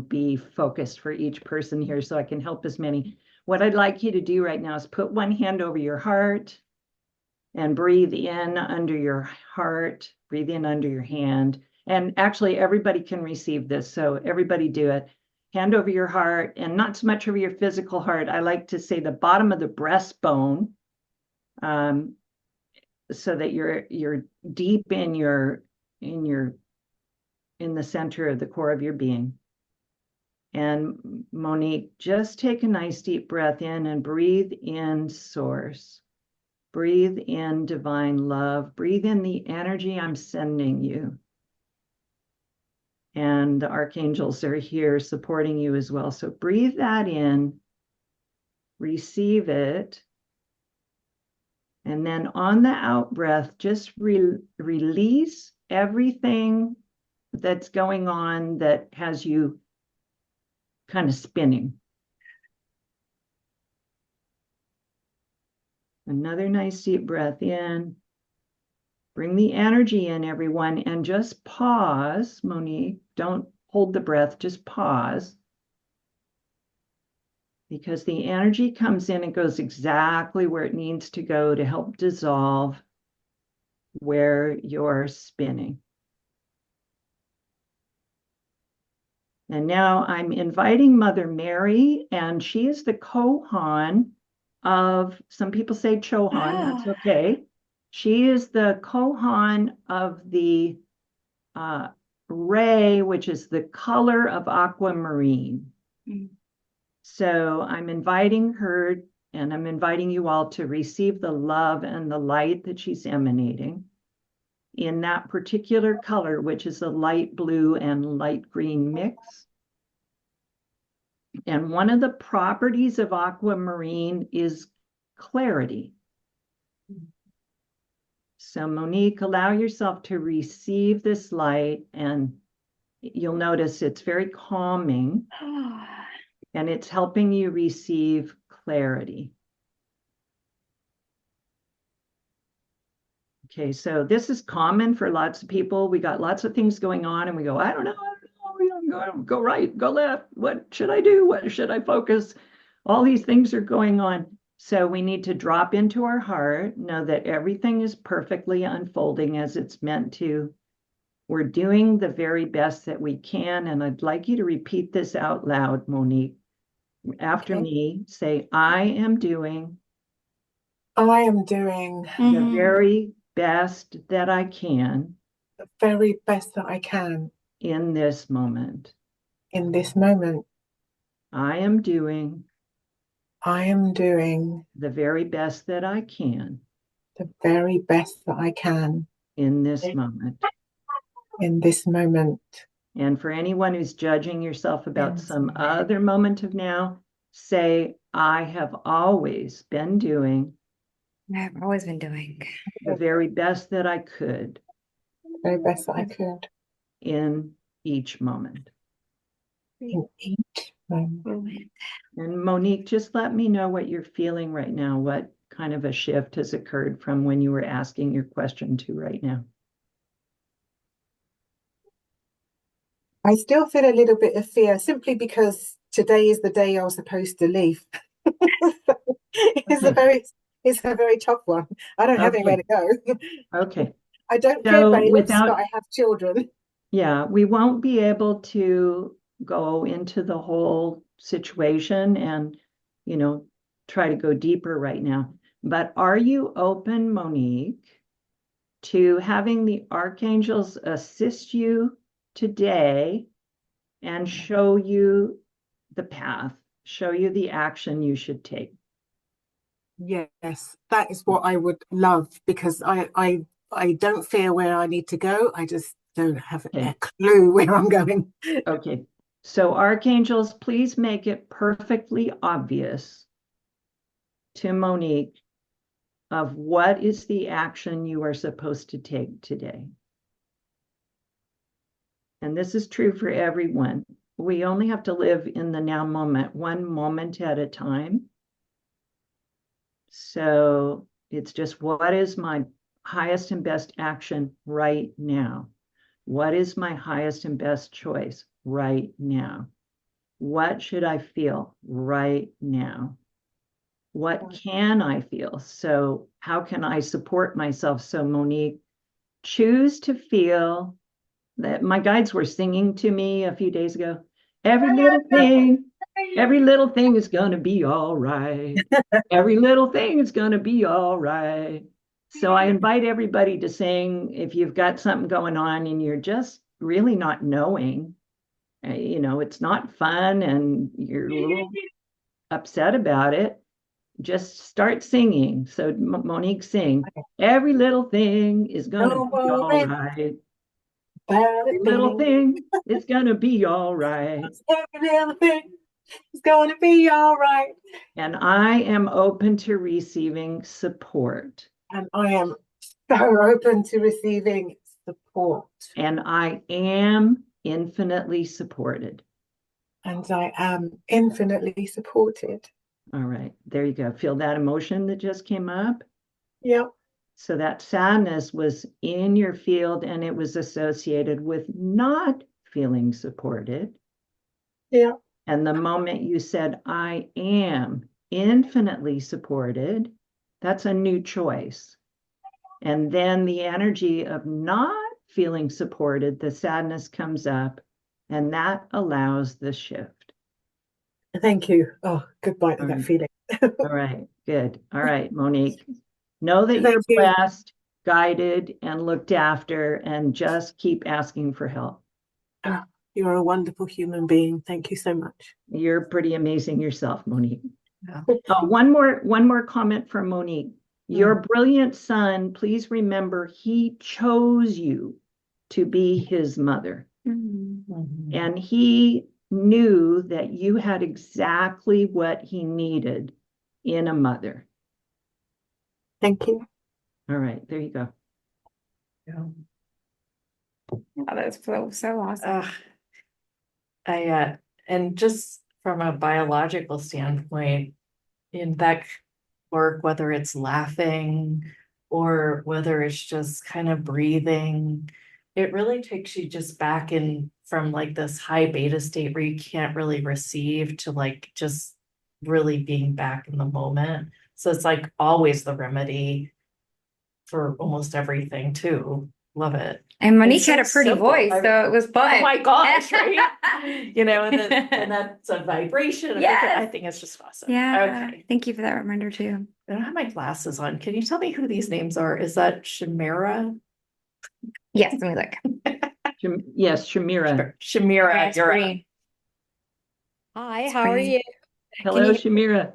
be focused for each person here so I can help as many. What I'd like you to do right now is put one hand over your heart and breathe in under your heart, breathe in under your hand. And actually, everybody can receive this. So everybody do it. Hand over your heart, and not so much over your physical heart. I like to say the bottom of the breastbone, so that you're deep in the center of the core of your being. And Monique, just take a nice deep breath in and breathe in source. Breathe in divine love. Breathe in the energy I'm sending you. And the archangels are here supporting you as well. So breathe that in, receive it. And then on the out breath, just release everything that's going on that has you kind of spinning. Another nice deep breath in. Bring the energy in, everyone, and just pause, Monique. Don't hold the breath, just pause. Because the energy comes in and goes exactly where it needs to go to help dissolve where you're spinning. And now I'm inviting Mother Mary, and she is the Kohan of, some people say Chohan, that's okay. She is the Kohan of the ray, which is the color of aquamarine. So I'm inviting her, and I'm inviting you all to receive the love and the light that she's emanating in that particular color, which is a light blue and light green mix. And one of the properties of aquamarine is clarity. So Monique, allow yourself to receive this light, and you'll notice it's very calming and it's helping you receive clarity. Okay, so this is common for lots of people. We got lots of things going on and we go, I don't know, go right, go left. What should I do? What should I focus? All these things are going on. So we need to drop into our heart, know that everything is perfectly unfolding as it's meant to. We're doing the very best that we can. And I'd like you to repeat this out loud, Monique. After me, say, I am doing the very best that I can in this moment. I am doing the very best that I can in this moment. And for anyone who's judging yourself about some other moment of now, say, I have always been doing the very best that I could in each moment. And Monique, just let me know what you're feeling right now. What kind of a shift has occurred from when you were asking your question to right now? I still feel a little bit of fear simply because today is the day I was supposed to leave. It's a very tough one. I don't have anywhere to go. Okay. I don't feel bad, but I have children. Yeah, we won't be able to go into the whole situation and, try to go deeper right now. But are you open, Monique, to having the archangels assist you today and show you the path, show you the action you should take? Yes, that is what I would love, because I don't fear where I need to go. I just don't have a clue where I'm going. Okay. So archangels, please make it perfectly obvious to Monique of what is the action you are supposed to take today. And this is true for everyone. We only have to live in the now moment, one moment at a time. So it's just, what is my highest and best action right now? What is my highest and best choice right now? What should I feel right now? What can I feel? So how can I support myself? So Monique, choose to feel that my guides were singing to me a few days ago. Every little thing is going to be all right. Every little thing is going to be all right. So I invite everybody to sing if you've got something going on and you're just really not knowing, it's not fun and you're a little upset about it. Just start singing. So Monique, sing. Every little thing is going to be all right. Every little thing is going to be all right. Every little thing is going to be all right. And I am open to receiving support. And I am so open to receiving support. And I am infinitely supported. And I am infinitely supported. All right, there you go. Feel that emotion that just came up? Yeah. So that sadness was in your field and it was associated with not feeling supported. Yeah. And the moment you said, I am infinitely supported, that's a new choice. And then the energy of not feeling supported, the sadness comes up, and that allows the shift. Thank you. Oh, goodbye to All that right. feeling. All right, good. All right, Monique. Know that you're Thank you. blessed, guided, and looked after, and just keep asking for help. Oh, you're a wonderful human being. Thank you so much. You're pretty amazing yourself, Monique. Yeah. Oh, one more comment from Monique. Your brilliant son, please remember he chose you to be his mother. Mm-hmm. And he knew that you had exactly what he needed in a mother. Thank you. All right, there you go. Yeah. Oh, that's so awesome. And just from a biological standpoint, in that work, whether it's laughing or whether it's just kind of breathing, it really takes you just back in from like this high beta state where you can't really receive to like just really being back in the moment. So it's like always the remedy for almost everything too. Love it. And Monique It's had a so pretty simple. voice, so it was fun. Oh my gosh, right? You know, and that's a vibration. Yes. I think it's just awesome. Yeah. Okay. Thank you for that reminder too. I don't have my glasses on. Can you tell me who these names are? Is that Shamira? Yes, let me look. Yes, Shamira. Shamira, Yes, you're up. green. Hi, It's how are green. you? Hello, Can you- Shamira.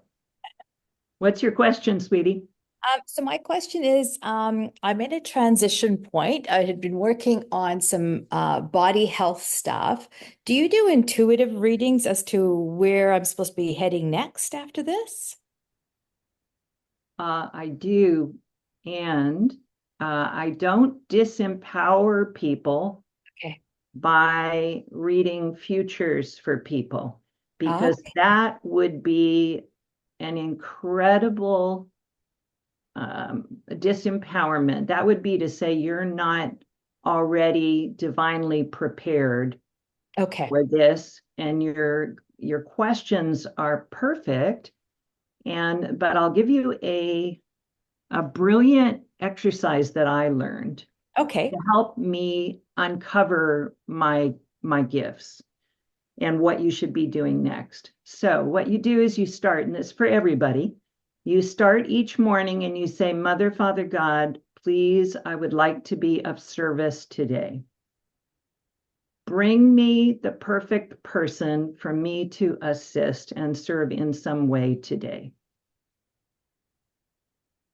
What's your question, sweetie? So my question is, I'm at a transition point. I had been working on some body health stuff. Do you do intuitive readings as to where I'm supposed to be heading next after this? I do, and I don't disempower people Okay. by reading futures for people, because Okay. that would be an incredible disempowerment. That would be to say you're not already divinely prepared Okay. for this, and your questions are perfect. But I'll give you a brilliant exercise that I learned Okay. to help me uncover my gifts and what you should be doing next. So what you do is you start, and it's for everybody. You start each morning and you say, Mother, Father, God, please, I would like to be of service today. Bring me the perfect person for me to assist and serve in some way today.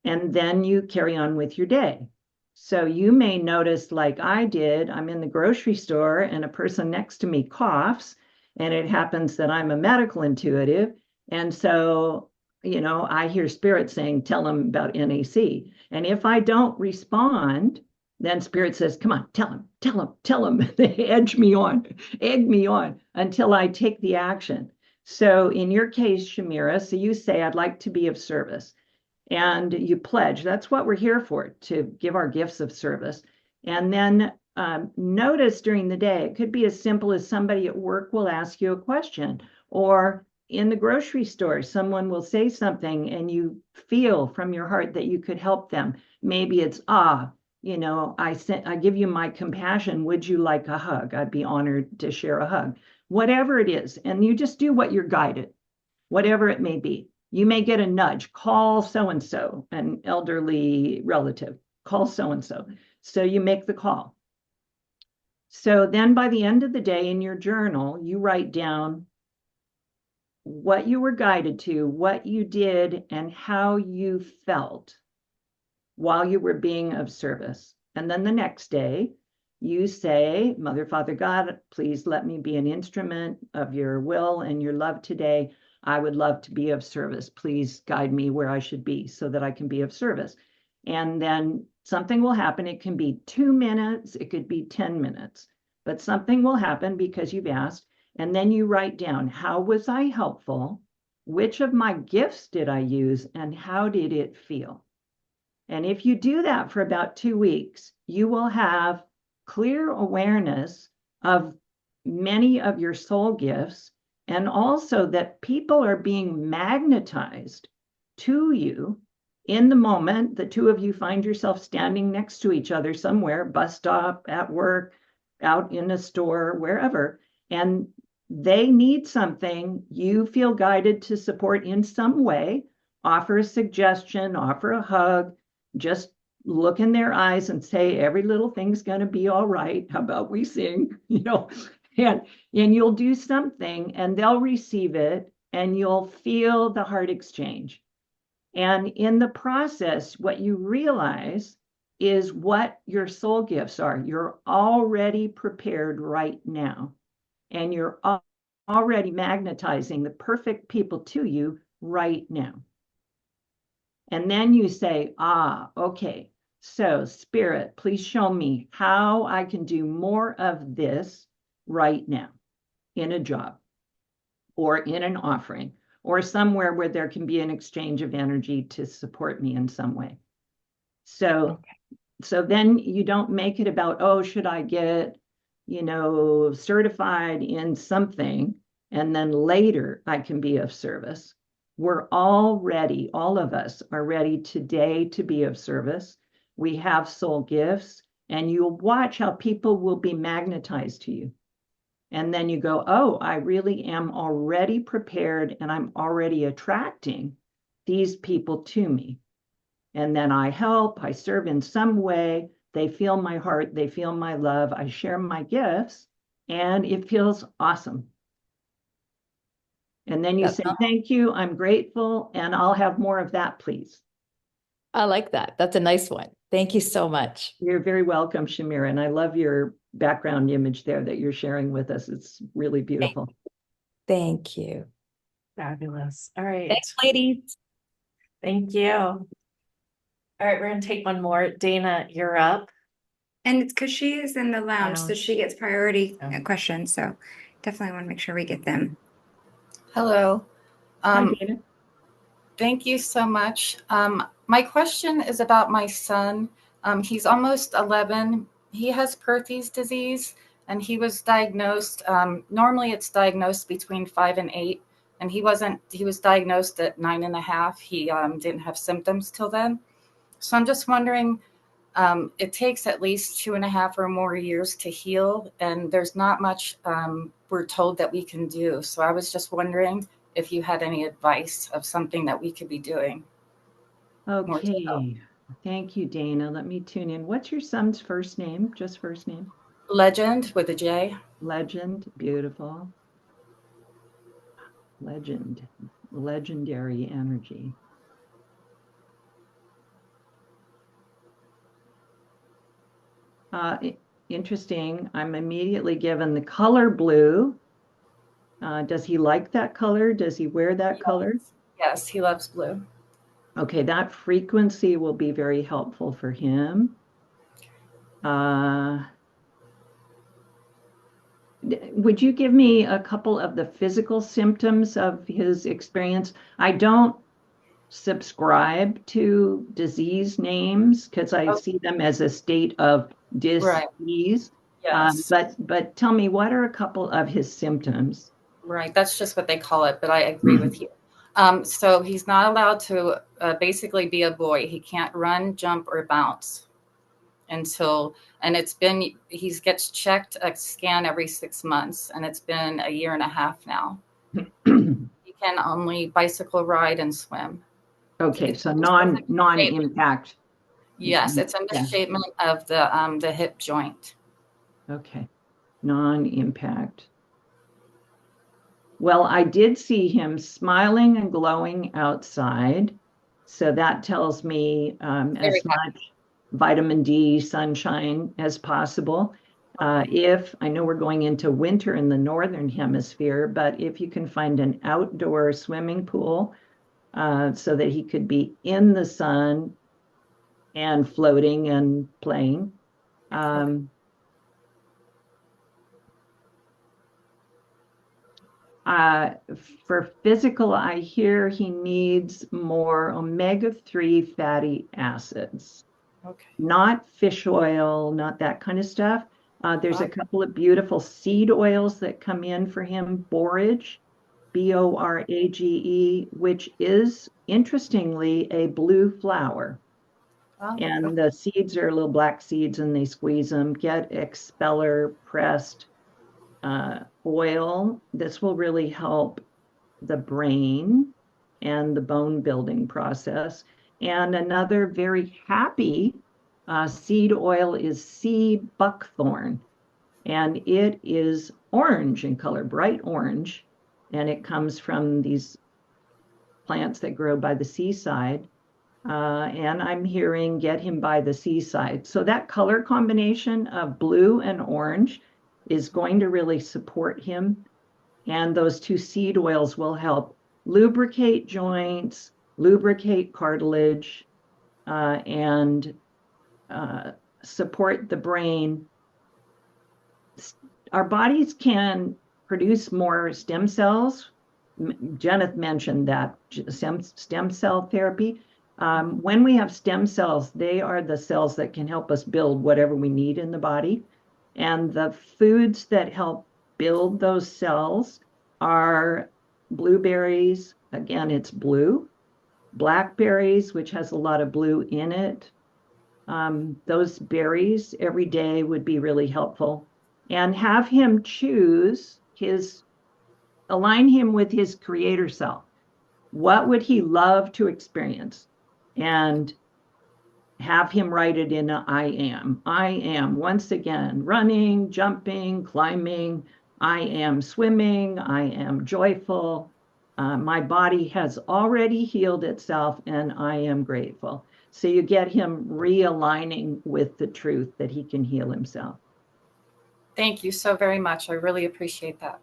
And then you carry on with your day. So you may notice, like I did, I'm in the grocery store and a person next to me coughs, and it happens that I'm a medical intuitive. And so, I hear spirit saying, tell them about NAC. And if I don't respond, then spirit says, come on, tell them. They egg me on until I take the action. So in your case, Shamira, so you say, I'd like to be of service. And you pledge. That's what we're here for, to give our gifts of service. And then notice during the day, it could be as simple as somebody at work will ask you a question, or in the grocery store, someone will say something and you feel from your heart that you could help them. Maybe it's, I give you my compassion. Would you like a hug? I'd be honored to share a hug. Whatever it is. And you just do what you're guided, whatever it may be. You may get a nudge, call so-and-so, an elderly relative, call so-and-so. So you make the call. So then by the end of the day in your journal, you write down what you were guided to, what you did, and how you felt while you were being of service. And then the next day, you say, Mother, Father, God, please let me be an instrument of your will and your love today. I would love to be of service. Please guide me where I should be so that I can be of service. And then something will happen. It can be 2 minutes. It could be 10 minutes. But something will happen because you've asked. And then you write down, how was I helpful? which of my gifts did I use and how did it feel? And if you do that for about 2 weeks, you will have clear awareness of many of your soul gifts, and also that people are being magnetized to you in the moment. The two of you find yourself standing next to each other somewhere, bus stop, at work, out in a store, wherever, and they need something. You feel guided to support in some way, offer a suggestion, offer a hug, just look in their eyes and say, every little thing's going to be all right. How about we sing, and you'll do something and they'll receive it and you'll feel the heart exchange. And in the process, what you realize is what your soul gifts are. You're already prepared right now, and you're already magnetizing the perfect people to you right now. And then you say, okay, so Spirit, please show me how I can do more of this right now in a job or in an offering or somewhere where there can be an exchange of energy to support me in some way. So then you don't make it about, should I get, certified in something, and then later I can be of service. We're all ready. All of us are ready today to be of service. We have soul gifts, and you'll watch how people will be magnetized to you. And then you go, I really am already prepared, and I'm already attracting these people to me. And then I help, I serve in some way. They feel my heart, they feel my love. I share my gifts, and it feels awesome. And then you say, thank you, I'm grateful, and I'll have more of that, please. I like that. That's a nice one. Thank you so much. You're very welcome, Shamira. And I love your background image there that you're sharing with us. It's really beautiful. Thank you. Fabulous. All right. Thanks, ladies. Thank you. All right, we're going to take one more. Dana, you're up. And it's because she is in the lounge, so Lounge. she gets priority Oh. questions. So definitely want to make sure we get them. Hello. Hi, Dana. Thank you so much. My question is about my son. He's almost 11. He has Perthes disease, and he was diagnosed. Normally, it's diagnosed between 5 and 8, and he was diagnosed at 9.5. He didn't have symptoms till then. So I'm just wondering, it takes at least 2.5 or more years to heal, and there's not much we're told that we can do. So I was just wondering if you had any advice of something that we could be doing. Okay. Thank you, Dana. Let me tune in. What's your son's first name? Just first name? Legend with a J. Legend. Beautiful. Legend. Legendary energy. Interesting. I'm immediately given the color blue. Does he like that color? Does he wear that color? Yes, he loves blue. Okay, that frequency will be very helpful for him. Would you give me a couple of the physical symptoms of his experience? I don't subscribe to disease names because I see them as a state of dis-ease. Yes. But tell me, what are a couple of his symptoms? Right. That's just what they call it, but I agree with you. So he's not allowed to basically be a boy. He can't run, jump, or bounce and he gets checked, a scan every 6 months, and it's been 1.5 years now. He can only bicycle ride and swim. Okay, so non-impact. Yes, it's a misshapement of the hip joint. Okay, non-impact. Well, I did see him smiling and glowing outside. So that tells me as much vitamin D, sunshine as possible. If I know we're going into winter in the northern hemisphere, but if you can find an outdoor swimming pool so that he could be in the sun and floating and playing. Uh, for physical, I hear he needs more omega-3 fatty acids, Okay. not fish oil, not that kind of stuff. There's a Wow. couple of beautiful seed oils that come in for him, borage, Borage, which is interestingly a blue flower. Wow. And the seeds are little black seeds and they squeeze them. Get expeller pressed oil. This will really help the brain and the bone building process. And another very happy seed oil is sea buckthorn. And it is orange in color, bright orange. And it comes from these plants that grow by the seaside. And I'm hearing get him by the seaside. So that color combination of blue and orange is going to really support him. And those two seed oils will help lubricate joints, lubricate cartilage, and support the brain. Our bodies can produce more stem cells. Janet mentioned that stem cell therapy. When we have stem cells, they are the cells that can help us build whatever we need in the body. And the foods that help build those cells are blueberries. Again, it's blue. Blackberries, which has a lot of blue in it. Those berries every day would be really helpful. And have him align him with his creator self. What would he love to experience? And have him write it in a I am. I am once again running, jumping, climbing. I am swimming. I am joyful. My body has already healed itself and I am grateful. So you get him realigning with the truth that he can heal himself. Thank you so very much. I really appreciate that.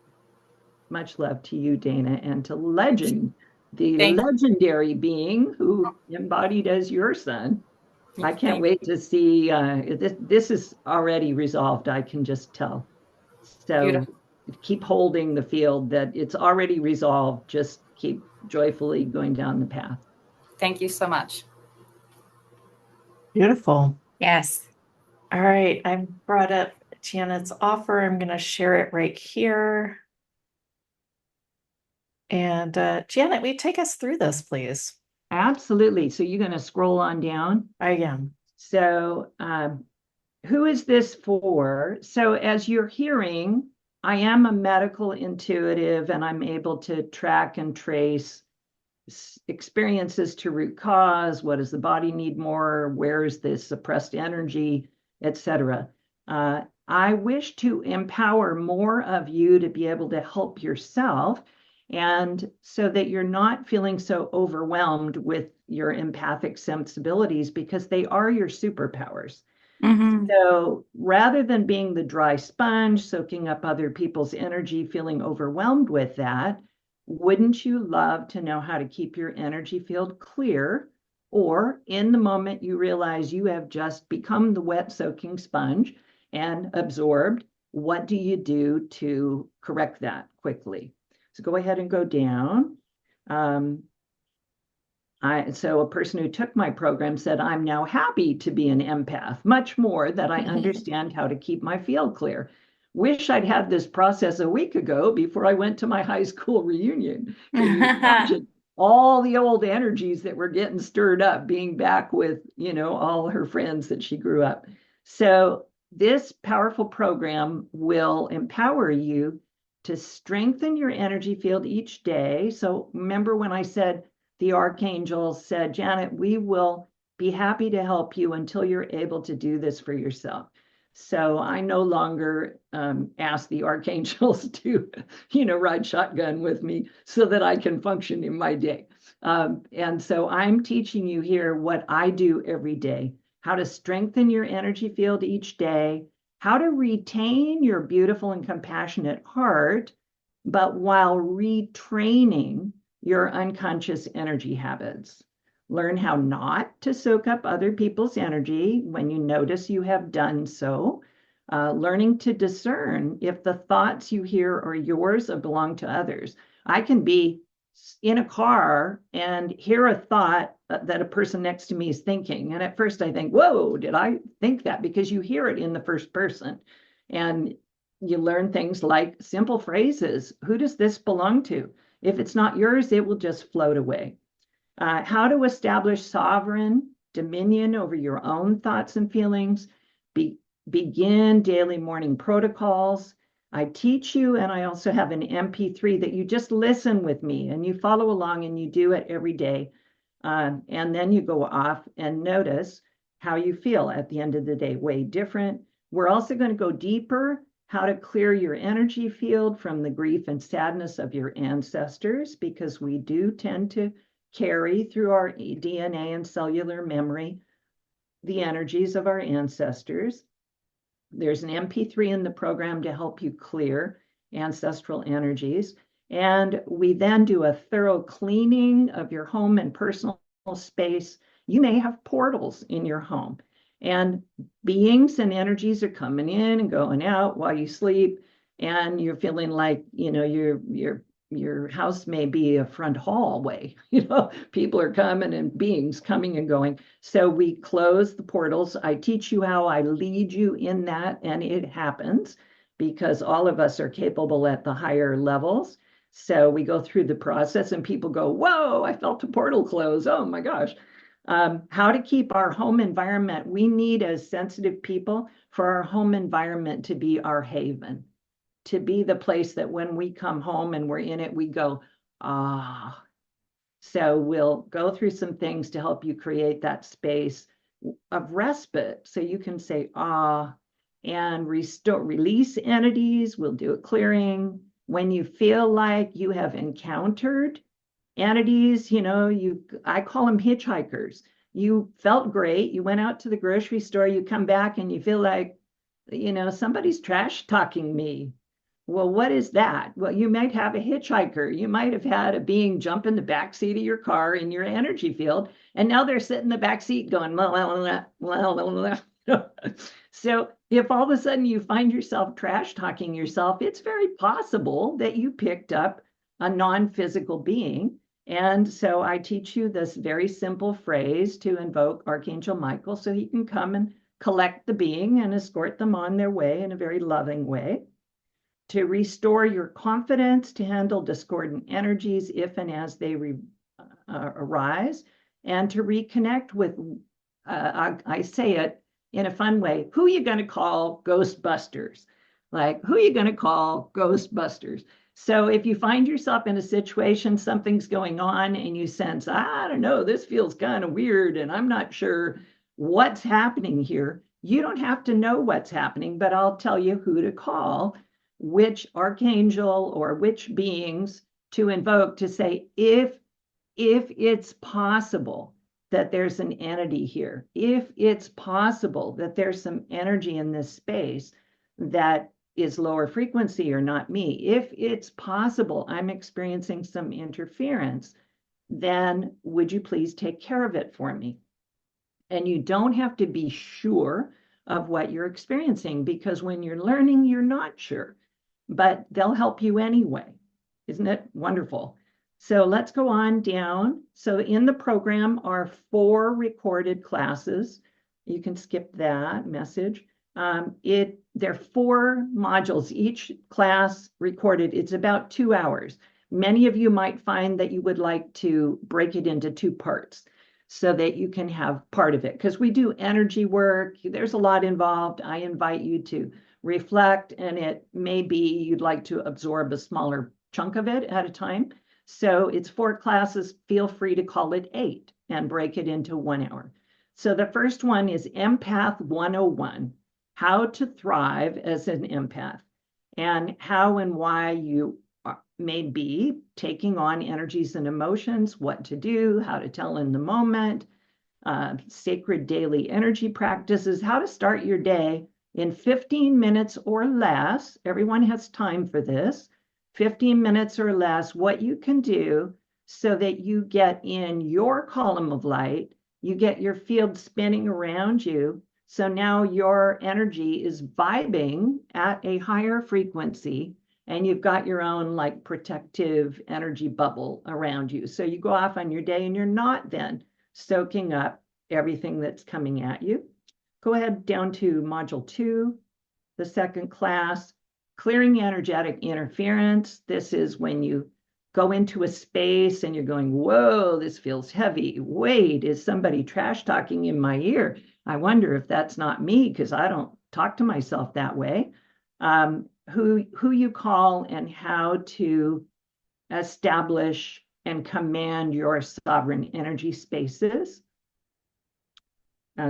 Much love to you, Dana, and to Legend, the Thank legendary being who embodied as your son. you. I can't Thank wait to see this is already resolved, I can just tell. So Beautiful. keep holding the field that it's already resolved. Just keep joyfully going down the path. Thank you so much. Beautiful. Yes. All right, I brought up Janet's offer. I'm going to share it right here. And Janet, will you take us through this, please? Absolutely. So you're going to scroll on down. I am. So who is this for? So as you're hearing, I am a medical intuitive and I'm able to track and trace experiences to root cause. What does the body need more? Where is this suppressed energy, etc. I wish to empower more of you to be able to help yourself, and so that you're not feeling so overwhelmed with your empathic sensibilities, because they are your superpowers. Mm-hmm. So rather than being the dry sponge, soaking up other people's energy, feeling overwhelmed with that, wouldn't you love to know how to keep your energy field clear? Or in the moment you realize you have just become the wet soaking sponge and absorbed, what do you do to correct that quickly? So go ahead and go down. So a person who took my program said, I'm now happy to be an empath, much more that I understand how to keep my field clear. Wish I'd had this process a week ago before I went to my high school reunion. Can you imagine all the old energies that were getting stirred up, being back with, all her friends that she grew up. So this powerful program will empower you to strengthen your energy field each day. So remember when I said, the archangel said, Janet, we will be happy to help you until you're able to do this for yourself. So I no longer ask the archangels to, ride shotgun with me so that I can function in my day. And so I'm teaching you here what I do every day, how to strengthen your energy field each day, how to retain your beautiful and compassionate heart, but while retraining your unconscious energy habits. Learn how not to soak up other people's energy when you notice you have done so. learning to discern if the thoughts you hear are yours or belong to others. I can be in a car and hear a thought that a person next to me is thinking. And at first I think, whoa, did I think that? Because you hear it in the first person. And you learn things like simple phrases. Who does this belong to? If it's not yours, it will just float away. How to establish sovereign dominion over your own thoughts and feelings. Begin daily morning protocols. I teach you, and I also have an MP3 that you just listen with me and you follow along and you do it every day. And then you go off and notice how you feel at the end of the day. Way different. We're also going to go deeper, how to clear your energy field from the grief and sadness of your ancestors, because we do tend to carry through our DNA and cellular memory the energies of our ancestors. There's an MP3 in the program to help you clear ancestral energies. And we then do a thorough cleaning of your home and personal space. You may have portals in your home, and beings and energies are coming in and going out while you sleep. And you're feeling like, your house may be a front hallway, people are coming and beings coming and going. So we close the portals. I teach you how, I lead you in that, and it happens because all of us are capable at the higher levels. So we go through the process and people go, whoa, I felt a portal close. Oh my gosh. How to keep our home environment. We need, as sensitive people, for our home environment to be our haven, to be the place that when we come home and we're in it, we go, ah. So we'll go through some things to help you create that space of respite so you can say, ah, and release entities. We'll do a clearing. When you feel like you have encountered entities, I call them hitchhikers. You felt great. You went out to the grocery store, you come back and you feel like, somebody's trash talking me. Well, what is that? Well, you might have a hitchhiker. You might have had a being jump in the back seat of your car in your energy field, and now they're sitting in the back seat going, blah, blah, blah, blah, blah. So if all of a sudden you find yourself trash talking yourself, it's very possible that you picked up a non-physical being. And so I teach you this very simple phrase to invoke Archangel Michael so he can come and collect the being and escort them on their way in a very loving way. To restore your confidence, to handle discordant energies if and as they arise, and to reconnect with, I say it in a fun way, who are you going to call Ghostbusters? Like, who are you going to call Ghostbusters? So if you find yourself in a situation, something's going on, and you sense, I don't know, this feels kind of weird, and I'm not sure what's happening here, you don't have to know what's happening, but I'll tell you who to call, which archangel or which beings to invoke to say, if it's possible that there's an entity here, if it's possible that there's some energy in this space that is lower frequency or not me, if it's possible I'm experiencing some interference, then would you please take care of it for me? And you don't have to be sure of what you're experiencing, because when you're learning, you're not sure, but they'll help you anyway. Isn't it wonderful? So let's go on down. So in the program are 4 recorded classes. You can skip that message. There are 4 modules, each class recorded. It's about 2 hours. Many of you might find that you would like to break it into 2 parts so that you can have part of it, because we do energy work. There's a lot involved. I invite you to reflect, and it may be you'd like to absorb a smaller chunk of it at a time. So it's 4 classes. Feel free to call it 8 and break it into 1 hour. So the first one is Empath 101, how to thrive as an empath, and how and why you may be taking on energies and emotions, what to do, how to tell in the moment, sacred daily energy practices, how to start your day in 15 minutes or less. Everyone has time for this. 15 minutes or less, what you can do so that you get in your column of light, you get your field spinning around you So now your energy is vibing at a higher frequency, and you've got your own like protective energy bubble around you. So you go off on your day and you're not then soaking up everything that's coming at you. Go ahead down to module 2, the second class, clearing energetic interference. This is when you go into a space and you're going, whoa, this feels heavy. Wait, is somebody trash talking in my ear? I wonder if that's not me, because I don't talk to myself that way. Who you call and how to establish and command your sovereign energy spaces.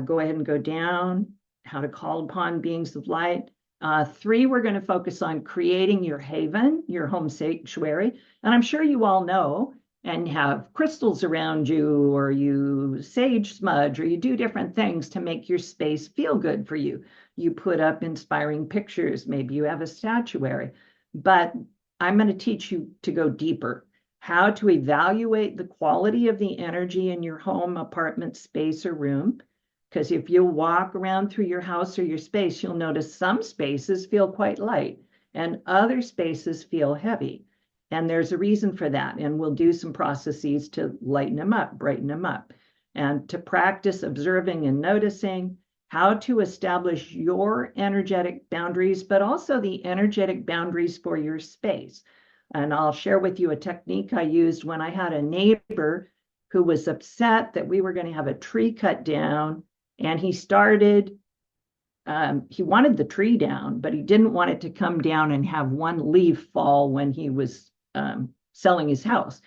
Go ahead and go down, how to call upon beings of light. 3, we're going to focus on creating your haven, your home sanctuary. And I'm sure you all know and have crystals around you, or you sage smudge, or you do different things to make your space feel good for you. You put up inspiring pictures, maybe you have a statuary. But I'm going to teach you to go deeper, how to evaluate the quality of the energy in your home, apartment, space, or room. Because if you walk around through your house or your space, you'll notice some spaces feel quite light and other spaces feel heavy. And there's a reason for that. And we'll do some processes to lighten them up, brighten them up, and to practice observing and noticing how to establish your energetic boundaries, but also the energetic boundaries for your space. And I'll share with you a technique I used when I had a neighbor who was upset that we were going to have a tree cut down. And he started, he wanted the tree down, but he didn't want it to come down and have one leaf fall when he was selling his house.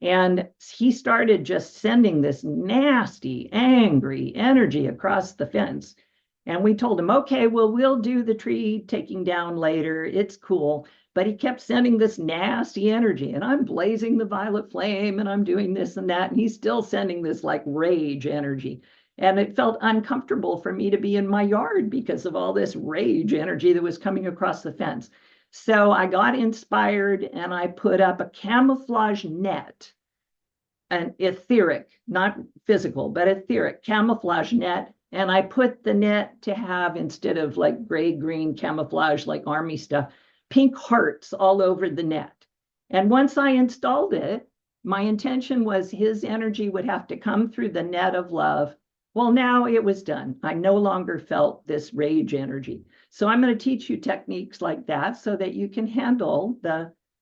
And he started just sending this nasty, angry energy across the fence. And we told him, okay, well, we'll do the tree taking down later. It's cool. But he kept sending this nasty energy, and I'm blazing the violet flame and I'm doing this and that. And he's still sending this like rage energy. And it felt uncomfortable for me to be in my yard because of all this rage energy that was coming across the fence. So I got inspired and I put up a camouflage net, an etheric, not physical, but etheric camouflage net. And I put the net to have, instead of like gray-green camouflage, like army stuff, pink hearts all over the net. And once I installed it, my intention was his energy would have to come through the net of love. Well, now it was done. I no longer felt this rage energy. So I'm going to teach you techniques like that so that you can handle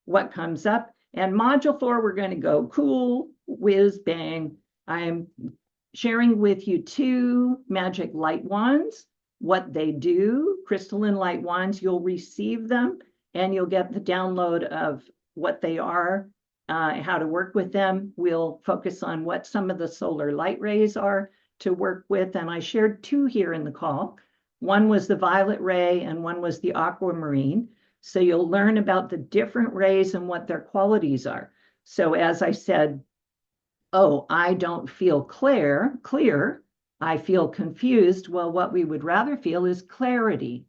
what comes up. And module 4, we're going to go cool, whiz, bang. I'm sharing with you 2 magic light wands, what they do, crystalline light wands. You'll receive them and you'll get the download of what they are, how to work with them. We'll focus on what some of the solar light rays are to work with. And I shared 2 here in the call. One was the violet ray and one was the aquamarine. So you'll learn about the different rays and what their qualities are. So as I said, oh, I don't feel clear. I feel confused. Well, what we would rather feel is clarity.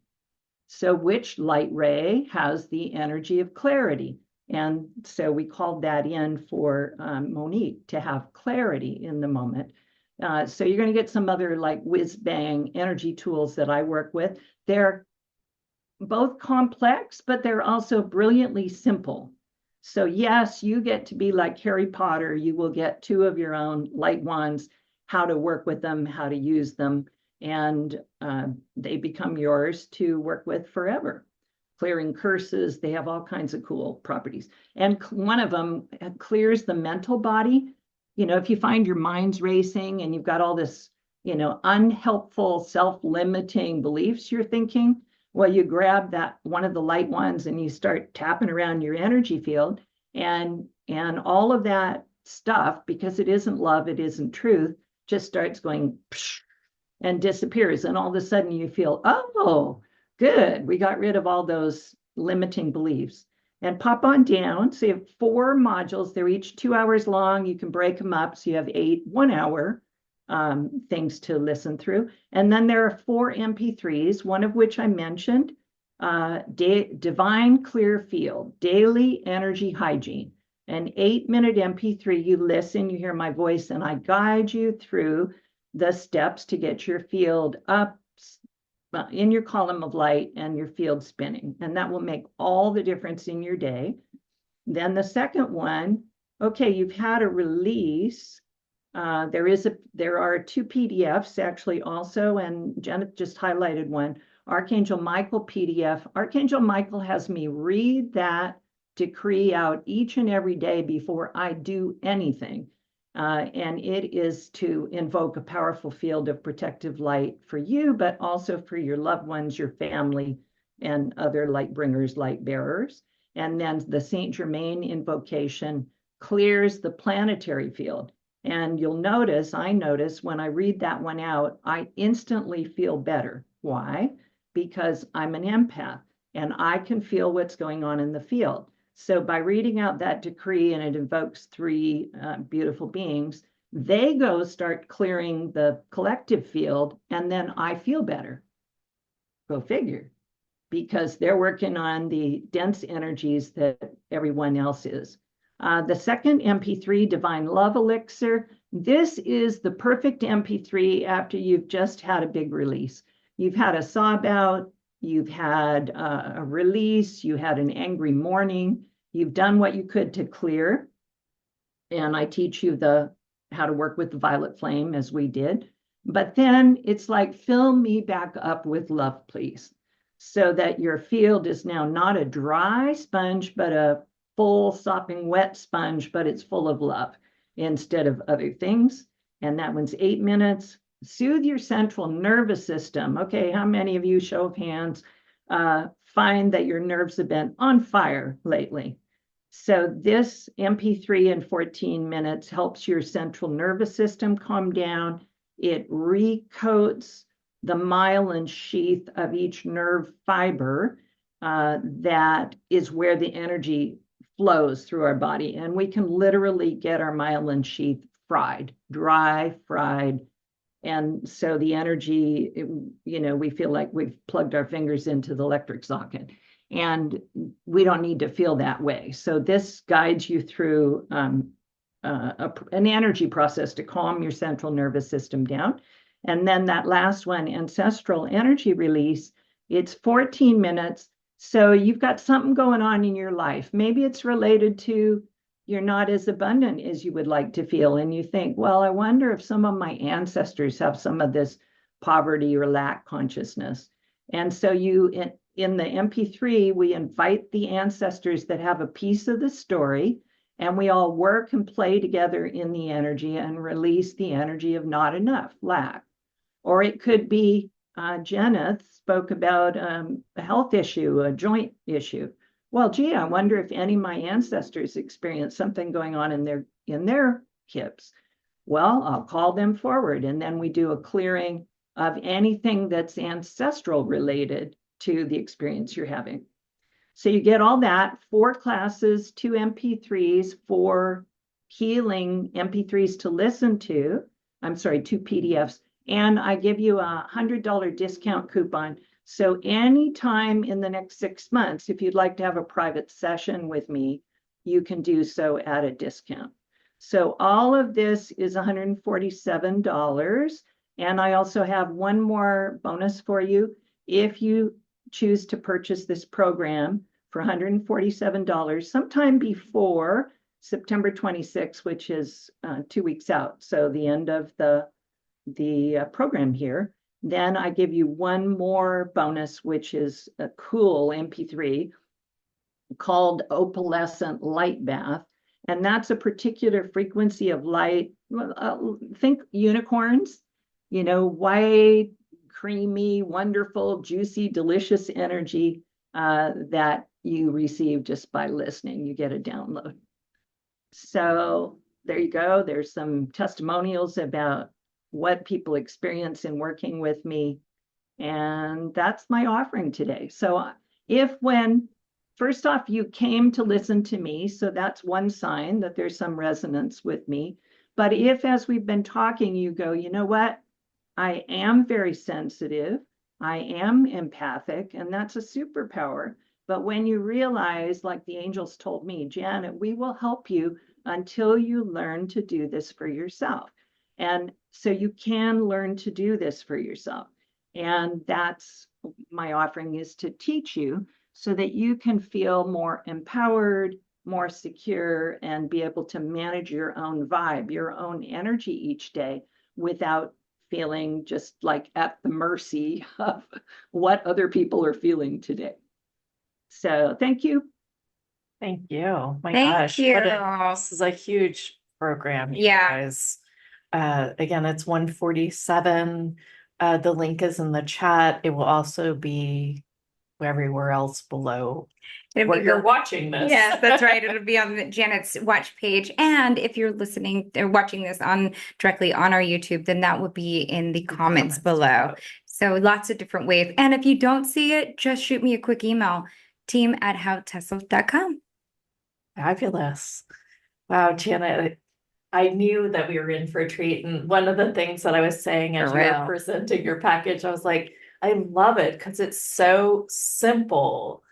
So which light ray has the energy of clarity? And so we called that in for Monique to have clarity in the moment. So you're going to get some other like whiz bang energy tools that I work with. They're both complex, but they're also brilliantly simple. So yes, you get to be like Harry Potter. You will get 2 of your own light wands, how to work with them, how to use them, and they become yours to work with forever. Clearing curses, they have all kinds of cool properties. And one of them clears the mental body. You know, if you find your mind's racing and you've got all this, you know, unhelpful, self-limiting beliefs you're thinking, well, you grab that one of the light ones and you start tapping around your energy field, and all of that stuff, because it isn't love, it isn't truth, just starts going and disappears. And all of a sudden you feel, oh, good, we got rid of all those limiting beliefs. And pop on down. So you have 4 modules. They're each 2 hours long. You can break them up. So you have 8 1-hour things to listen through. And then there are 4 MP3s, one of which I mentioned, Divine Clear Field, Daily Energy Hygiene. An 8-minute MP3, you listen, you hear my voice, and I guide you through the steps to get your field up, in your column of light and your field spinning, and that will make all the difference in your day. Then the second one, okay, you've had a release. There are 2 PDFs actually also, and Janet just highlighted one, Archangel Michael PDF. Archangel Michael has me read that decree out each and every day before I do anything. And it is to invoke a powerful field of protective light for you, but also for your loved ones, your family, and other light bringers, light bearers. And then the Saint Germain invocation clears the planetary field. And you'll notice, I notice when I read that one out, I instantly feel better. Why? Because I'm an empath and I can feel what's going on in the field. So by reading out that decree, and it invokes 3 beautiful beings, they go start clearing the collective field, and then I feel better. Go figure. Because they're working on the dense energies that everyone else is. The second MP3, Divine Love Elixir, this is the perfect MP3 after you've just had a big release. You've had a sob out, you've had a release, you had an angry morning, you've done what you could to clear. And I teach you how to work with the violet flame as we did. But then it's like, fill me back up with love, please. So that your field is now not a dry sponge, but a full sopping wet sponge, but it's full of love instead of other things. And that one's 8 minutes. Soothe your central nervous system. Okay, how many of you, show of hands, find that your nerves have been on fire lately? So this MP3 in 14 minutes helps your central nervous system calm down. It recoats the myelin sheath of each nerve fiber. That is where the energy flows through our body. And we can literally get our myelin sheath fried, dry, fried. And so the energy, we feel like we've plugged our fingers into the electric socket. And we don't need to feel that way. So this guides you through an energy process to calm your central nervous system down. And then that last one, ancestral energy release, it's 14 minutes. So you've got something going on in your life. Maybe it's related to you're not as abundant as you would like to feel. And you think, well, I wonder if some of my ancestors have some of this poverty or lack consciousness. And so in the MP3, we invite the ancestors that have a piece of the story, and we all work and play together in the energy and release the energy of not enough, lack. Or it could be, Janet spoke about a health issue, a joint issue. Well, gee, I wonder if any of my ancestors experienced something going on in their hips. Well, I'll call them forward, and then we do a clearing of anything that's ancestral related to the experience you're having. So you get all that, 4 classes, 2 MP3s, 4 healing MP3s to listen to. 2 PDFs. And I give you a $100 discount coupon. So anytime in the next 6 months, if you'd like to have a private session with me, you can do so at a discount. So all of this is $147. And I also have one more bonus for you. If you choose to purchase this program for $147, sometime before September 26th, which is 2 weeks out, so the end of the program here, then I give you one more bonus, which is a cool MP3 called Opalescent Light Bath. And that's a particular frequency of light. Think unicorns, white, creamy, wonderful, juicy, delicious energy that you receive just by listening. You get a download. So there you go. There's some testimonials about what people experience in working with me. And that's my offering today. So first off, you came to listen to me, so that's one sign that there's some resonance with me. But if, as we've been talking, you go, you know what? I am very sensitive. I am empathic, and that's a superpower. But when you realize, like the angels told me, Janet, we will help you until you learn to do this for yourself. And so you can learn to do this for yourself. And that's my offering, is to teach you so that you can feel more empowered, more secure, and be able to manage your own vibe, your own energy each day without feeling just like at the mercy of what other people are feeling today. So thank you. Thank you. My Thank gosh, you. this is a huge program, you Yeah. guys. Again, it's 147. The link is in the chat. It will also be everywhere else below It'll where be you're the- watching this. Yes, that's right. It'll be on Janet's watch page. And if you're listening or watching this directly on our YouTube, then that would be in the comments below. So lots of different ways. And if you don't see it, just shoot me a quick email, team@howtessel.com. Fabulous. Wow, Janet, I knew that we were in for a treat. And one of the things that I was saying as For you were real. presenting your package, I was like, I love it because it's so simple.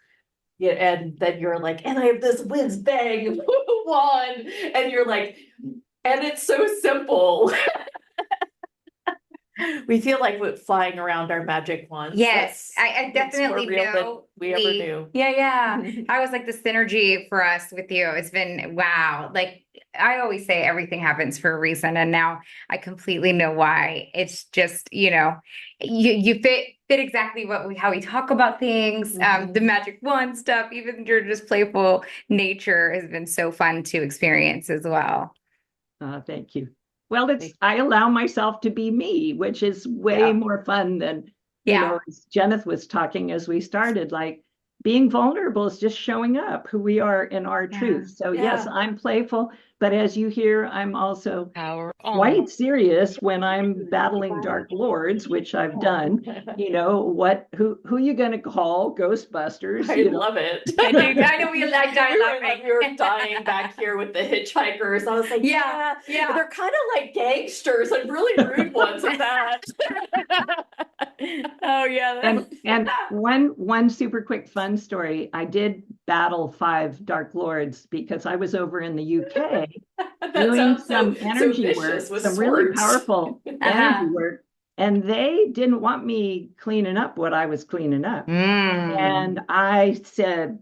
Yeah, and then you're like, and I have this whiz bang wand, and you're like, and it's so simple. We feel like we're flying around our magic wands. Yes, I That's more definitely real than know we ever knew. Yeah. I was like the synergy for us with you. It's been wow. Like I always say, everything happens for a reason, and now I completely know why. It's just you fit exactly how we talk about things. The magic wand stuff, even your just playful nature has been so fun to experience as well. Thank you. Well, I allow myself to be me, which is way more fun than, you know, as Janet was talking as we started, like being vulnerable is just showing up who we are in our truth. So yes, I'm playful, but as you hear, I'm also quite serious when I'm battling dark lords, which I've done. You know, who you gonna call? Ghostbusters. I love it. I know we like laughing. We were dying back here with the hitchhikers. I was like, Yeah. they're kind of like gangsters and really rude ones at that. Oh yeah. And one super quick fun story. I did battle 5 dark lords because I was over in the UK doing some energy work, some really powerful energy work, and they didn't want me cleaning up what I was cleaning up. And I said,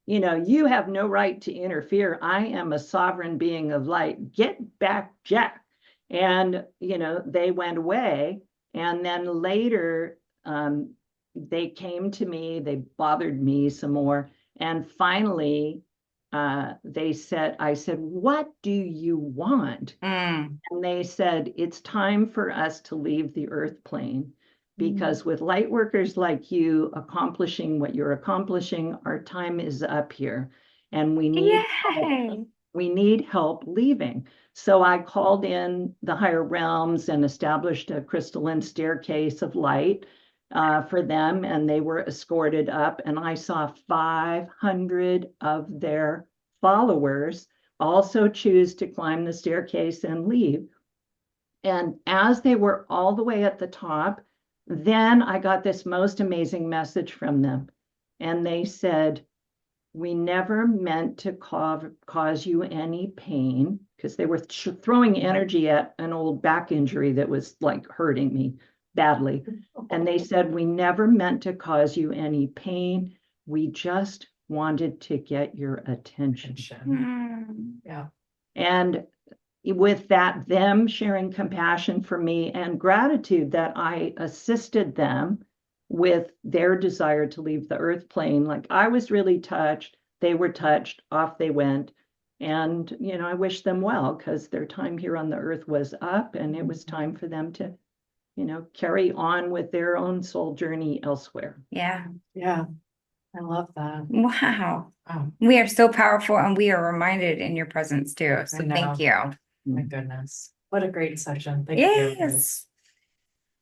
you know, you have no right to interfere. I am a sovereign being of light. Get back, Jack. And, you know, they went away. And then later, they came to me, they bothered me some more. And finally, I said, what do you want? And they said, it's time for us to leave the earth plane. Because with light workers like you accomplishing what you're accomplishing, our time is up here and we need help leaving. So I called in the higher realms and established a crystalline staircase of light for them, and they were escorted up, and I saw 500 of their followers also choose to climb the staircase and leave. And as they were all the way at the top, then I got this most amazing message from them. And they said, we never meant to cause you any pain, because they were throwing energy at an old back injury that was like hurting me badly. And they said, we never meant to cause you any pain. We just wanted to get your attention. Yeah. And with that, them sharing compassion for me and gratitude that I assisted them with their desire to leave the earth plane. Like I was really touched, they were touched, off they went. And, you know, I wish them well because their time here on the earth was up, and it was time for them to, you know, carry on with their own soul journey elsewhere. Yeah. Yeah. I love that. Wow. Oh, We are so powerful, and we are reminded in your presence too. So thank you. my goodness. What a great session. Thank Yes.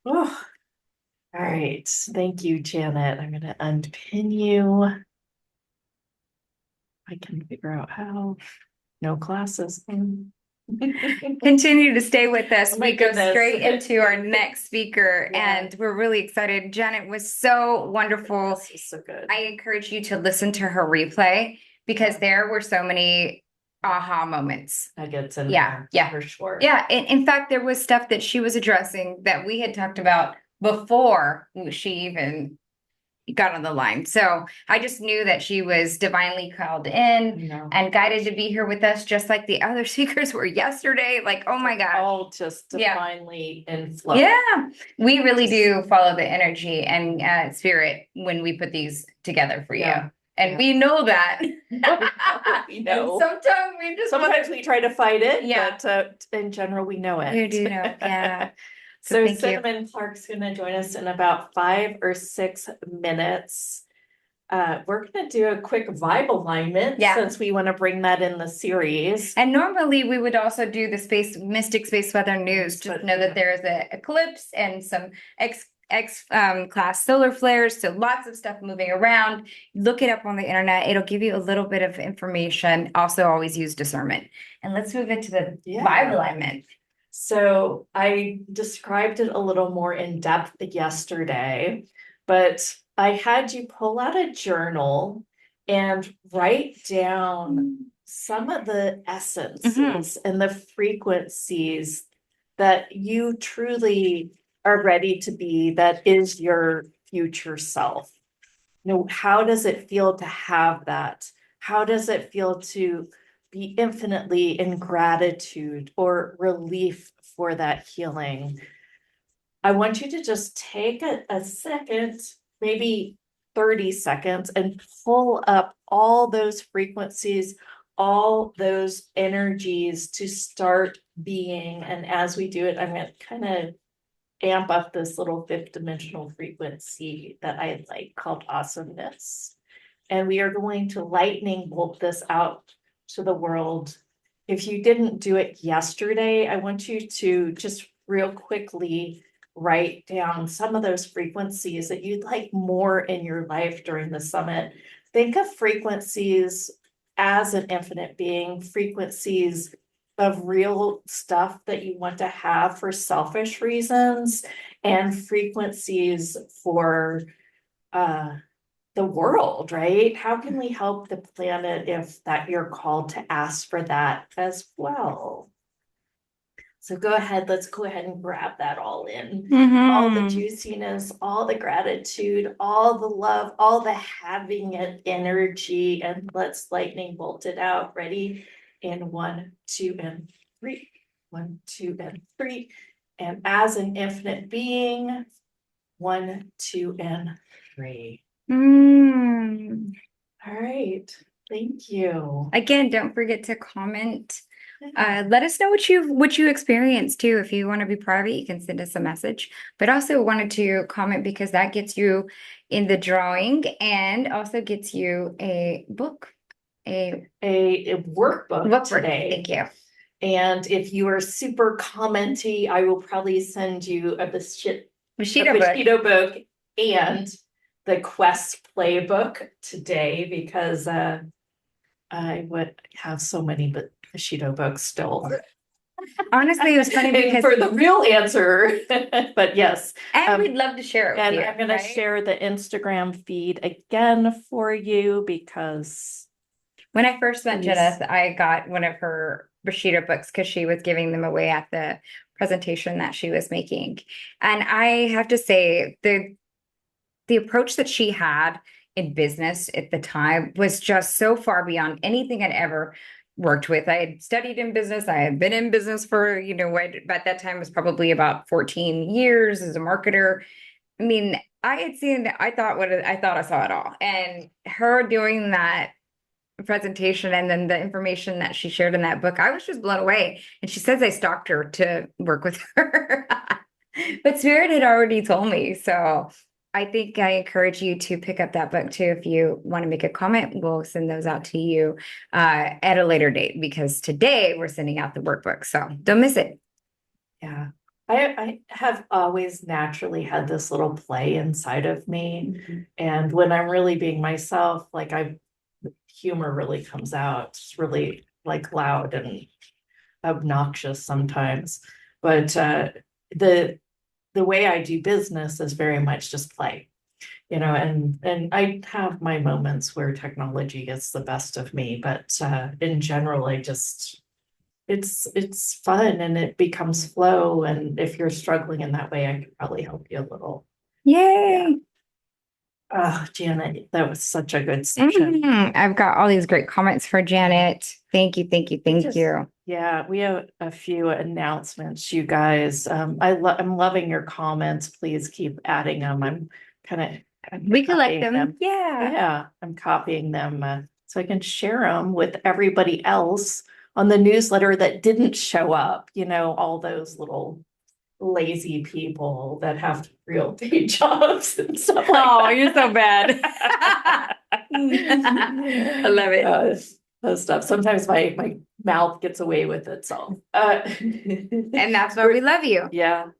you. Oh, all right. Thank you, Janet. I'm going to unpin you. I can figure out how. No classes. Continue to stay with us. Oh my We go goodness. straight into our next speaker, Yeah. and we're really excited. Janet was so wonderful. This is so good. I encourage you to listen to her replay because there were so many aha moments. Nuggets in Yeah, there, yeah. for sure. Yeah, in fact, there was stuff that she was addressing that we had talked about before she even got on the line. So I just knew that she was divinely called in No. and guided to be here with us, just like the other speakers were yesterday. Like, oh my gosh. All just Yeah. divinely in flow. Yeah, we really do follow the energy and spirit when we put these together for you. Yeah. And Yeah. we know that. We know. And Sometimes we try to fight it, Yeah. but in general, we know it. You do know, yeah. So So thank you. Cinnamon Clark's going to join us in about 5 or 6 minutes. We're going to do a quick vibe alignment Yeah. since we want to bring that in the series. And normally we would also do the Mystic Space Weather News. Just But- know that there is an eclipse and some X class solar flares. So lots of stuff moving around. Look it up on the internet. It'll give you a little bit of information. Also always use discernment. And let's move into the Yeah. vibe alignment. So I described it a little more in depth yesterday, but I had you pull out a journal and write down some of the essences and the frequencies that you truly are ready to be, that is your future self. You know, how does it feel to have that? How does it feel to be infinitely in gratitude or relief for that healing? I want you to just take a second, maybe 30 seconds, and pull up all those frequencies, all those energies to start being. And as we do it, I'm going to kind of amp up this little 5th dimensional frequency that I like called awesomeness. And we are going to lightning bolt this out to the world. If you didn't do it yesterday, I want you to just real quickly write down some of those frequencies that you'd like more in your life during the summit. Think of frequencies as an infinite being, frequencies of real stuff that you want to have for selfish reasons, and frequencies for the world, right? How can we help the planet if that you're called to ask for that as well? So let's go ahead and grab that all in. All the juiciness, all the gratitude, all the love, all the having it energy, and let's lightning bolt it out. Ready? In 1, 2, and 3. 1, 2, and 3. And as an infinite being, 1, 2, and 3. All right. Thank you. Again, don't forget to comment. Let us know what you experienced too. If you want to be private, you can send us a message. But also wanted to comment because that gets you in the drawing and also gets you a book, a workbook today. Thank you. And if you are super commenty, I will probably send you a Bushido book and the Quest playbook today, because I would have so many Bushido books still. Honestly, it was funny because for the real answer, but yes. And we'd love to share it with and you. I'm going to share the Instagram feed again for you, because when I first met Janet, I got one of her Bushido books because she was giving them away at the presentation that she was making. And I have to say, the approach that she had in business at the time was just so far beyond anything I'd ever worked with. I had studied in business. I had been in business for, what at that time was probably about 14 years as a marketer. I mean, I thought I saw it all. And her doing that presentation and then the information that she shared in that book, I was just blown away. And she says I stalked her to work with her. But Spirit had already told me. So I think I encourage you to pick up that book too. If you want to make a comment, we'll send those out to you at a later date, because today we're sending out the workbook. So don't miss it. Yeah. I have always naturally had this little play inside of me. And when I'm really being myself, like humor really comes out. It's really like loud and obnoxious sometimes. But the way I do business is very much just play, and I have my moments where technology gets the best of me, but in general, it's it's fun and it becomes flow. And if you're struggling in that way, I can probably help you a little. Yay. Oh, Janet, that was such a good session. I've got all these great comments for Janet. Thank you, thank you, thank you. Yeah, we have a few announcements, you guys. I'm loving your comments. Please keep adding them. I'm kind of We collect copying them. Yeah. Yeah, I'm copying them so I can share them with everybody else on the newsletter that didn't show up. You know, all those little lazy people that have real day jobs and stuff like Oh, that. you're so bad. I love it. Those stuff. Sometimes my mouth gets away with it. So, And that's why we love you. yeah.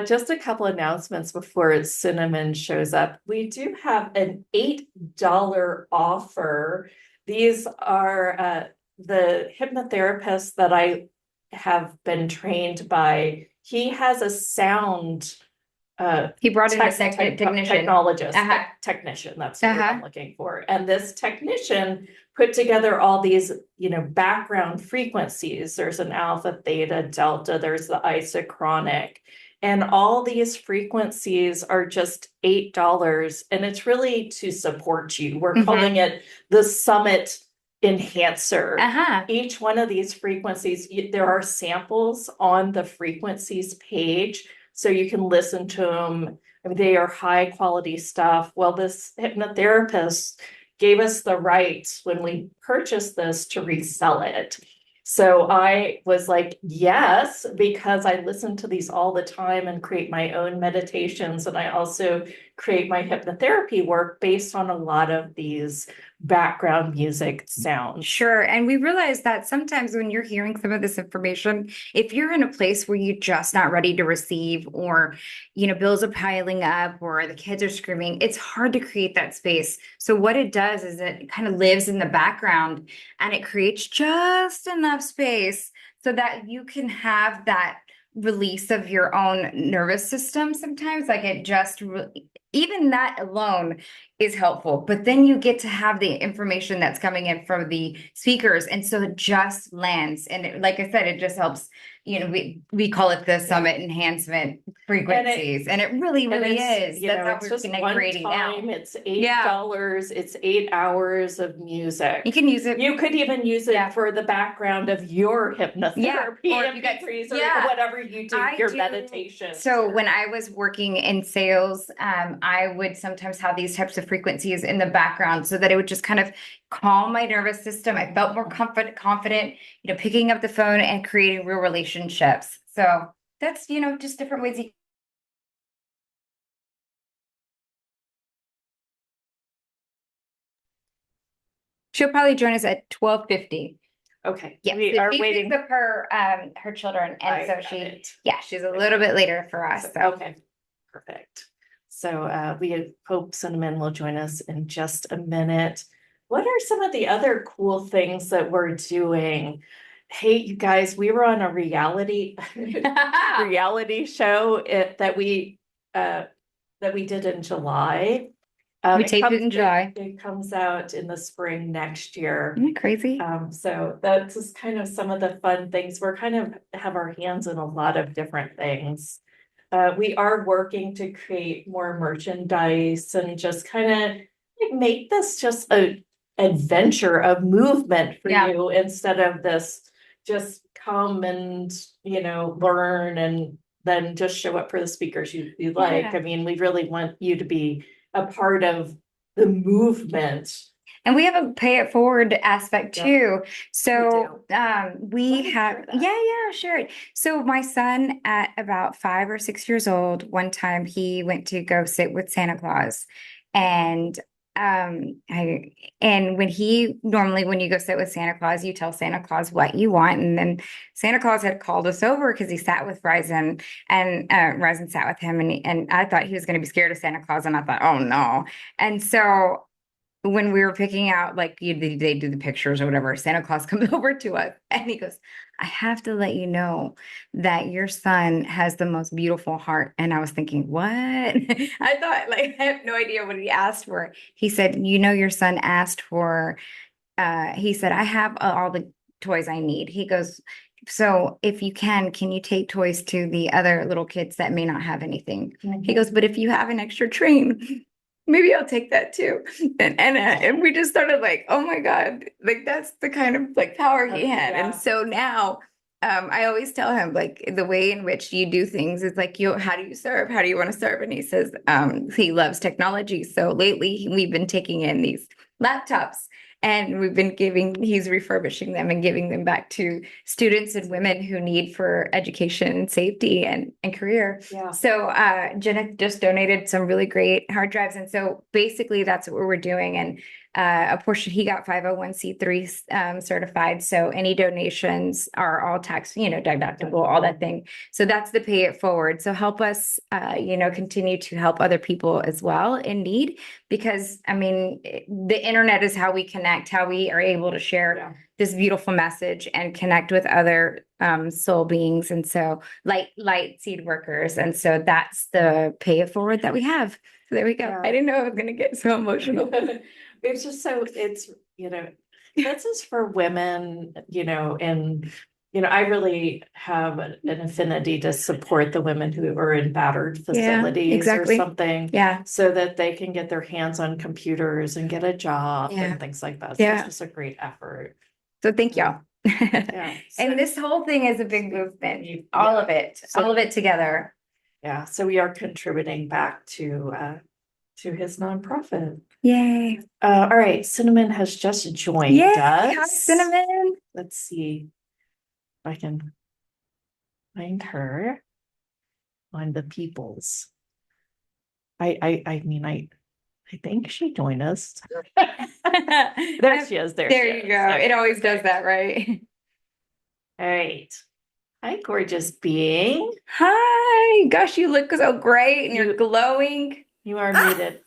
Just a couple announcements before Cinnamon shows up. We do have an $8 offer. These are the hypnotherapist that I have been trained by. He has a sound He brought in a technician. technologist, Uh-huh. technician. That's what Uh-huh. I'm looking for. And this technician put together all these, background frequencies. There's an alpha, theta, delta. There's the isochronic. And all these frequencies are just $8. And it's really to support you. We're Mhm. calling it the Summit Enhancer. Uh-huh. Each one of these frequencies, there are samples on the frequencies page, so you can listen to them. I mean, they are high quality stuff. Well, this hypnotherapist gave us the right when we purchased this to resell it. So I was like, yes, because I listen to these all the time and create my own meditations. And I also create my hypnotherapy work based on a lot of these background music sounds. Sure. And we realize that sometimes when you're hearing some of this information, if you're in a place where you're just not ready to receive, or, bills are piling up, or the kids are screaming, it's hard to create that space. So what it does is it kind of lives in the background and it creates just enough space so that you can have that release of your own nervous system sometimes. Like it just even that alone is helpful, but then you get to have the information that's coming in from the speakers, and so it just lands. And like I said, it just helps. We call it the summit enhancement frequencies, and it really is. That's how we're creating now. It's $8. It's 8 hours of music. You can use it. You could even use it for the background of your hypnotherapy, or MP3s, or whatever you do, your meditation. So when I was working in sales, I would sometimes have these types of frequencies in the background so that it would just kind of calm my nervous system. I felt more confident, picking up the phone and creating real relationships. So that's, just different ways you. She'll probably join us at 12:50. Okay. Yeah, We so are she waiting. picks up her children, and so she's a little bit later for us. So. Okay, perfect. So we hope Cinnamon will join us in just a minute. What are some of the other cool things that we're doing? Hey, you guys, we were on a reality show that we did in July. We taped it in July. It comes out in the spring next year. Isn't that crazy? So that's just kind of some of the fun things. We're kind of have our hands in a lot of different things. We are working to create more merchandise and just kind of make this just a adventure of movement for you, instead of this just come and learn and then just show up for the speakers you like. I mean, we really want you to be a part of the movement. And we have a pay it forward aspect too. So we have, share it. So my son at about 5 or 6 years old, one time he went to go sit with Santa Claus. And when you go sit with Santa Claus, you tell Santa Claus what you want. And then Santa Claus had called us over because he sat with Ryzen, and Ryzen sat with him, and I thought he was going to be scared of Santa Claus, and I thought, oh no. And so when we were picking out, they do the pictures or whatever, Santa Claus comes over to us and he goes, I have to let you know that your son has the most beautiful heart. And I was thinking, what? I thought, I have no idea what he asked for. He said, your son asked for, he said, I have all the toys I need. He goes, so if you can you take toys to the other little kids that may not have anything? He goes, but if you have an extra train, maybe I'll take that too. And we just started like, oh my God, like that's the kind of like power he had. Yeah. And so now I always tell him like the way in which you do things is like, how do you serve? How do you want to serve? And he says he loves technology. So lately we've been taking in these laptops and he's refurbishing them and giving them back to students and women who need for education and safety and career. Yeah. So Janet just donated some really great hard drives. And so basically that's what we're doing. And a portion, he got 501c3 certified. So any donations are all tax, deductible, all that thing. So that's the pay it forward. So help us, continue to help other people as well in need, because I mean, the internet is how we connect, how we are able to share this beautiful message and connect with other soul beings. And so light seed workers. And so that's the pay it forward that we have. So there we go. Yeah. I didn't know I was going to get so emotional. It's just this is for women, and I really have an affinity to support the women who are in battered facilities exactly. or something. Yeah. So that they can get their hands on computers and get a job and things like that. So it's just a great effort. So thank y'all. Yeah. And this whole thing is a big movement. All of it together. Yeah. So we are contributing back to his nonprofit. Yay. All right. Cinnamon has just joined us. Hi, Cinnamon. Let's see if I can find her on the peoples. I mean, I think she joined us. There she is. There you go. It always does that, right? All right. Hi, gorgeous being. Hi. Gosh, you look so great and you're glowing. You are muted.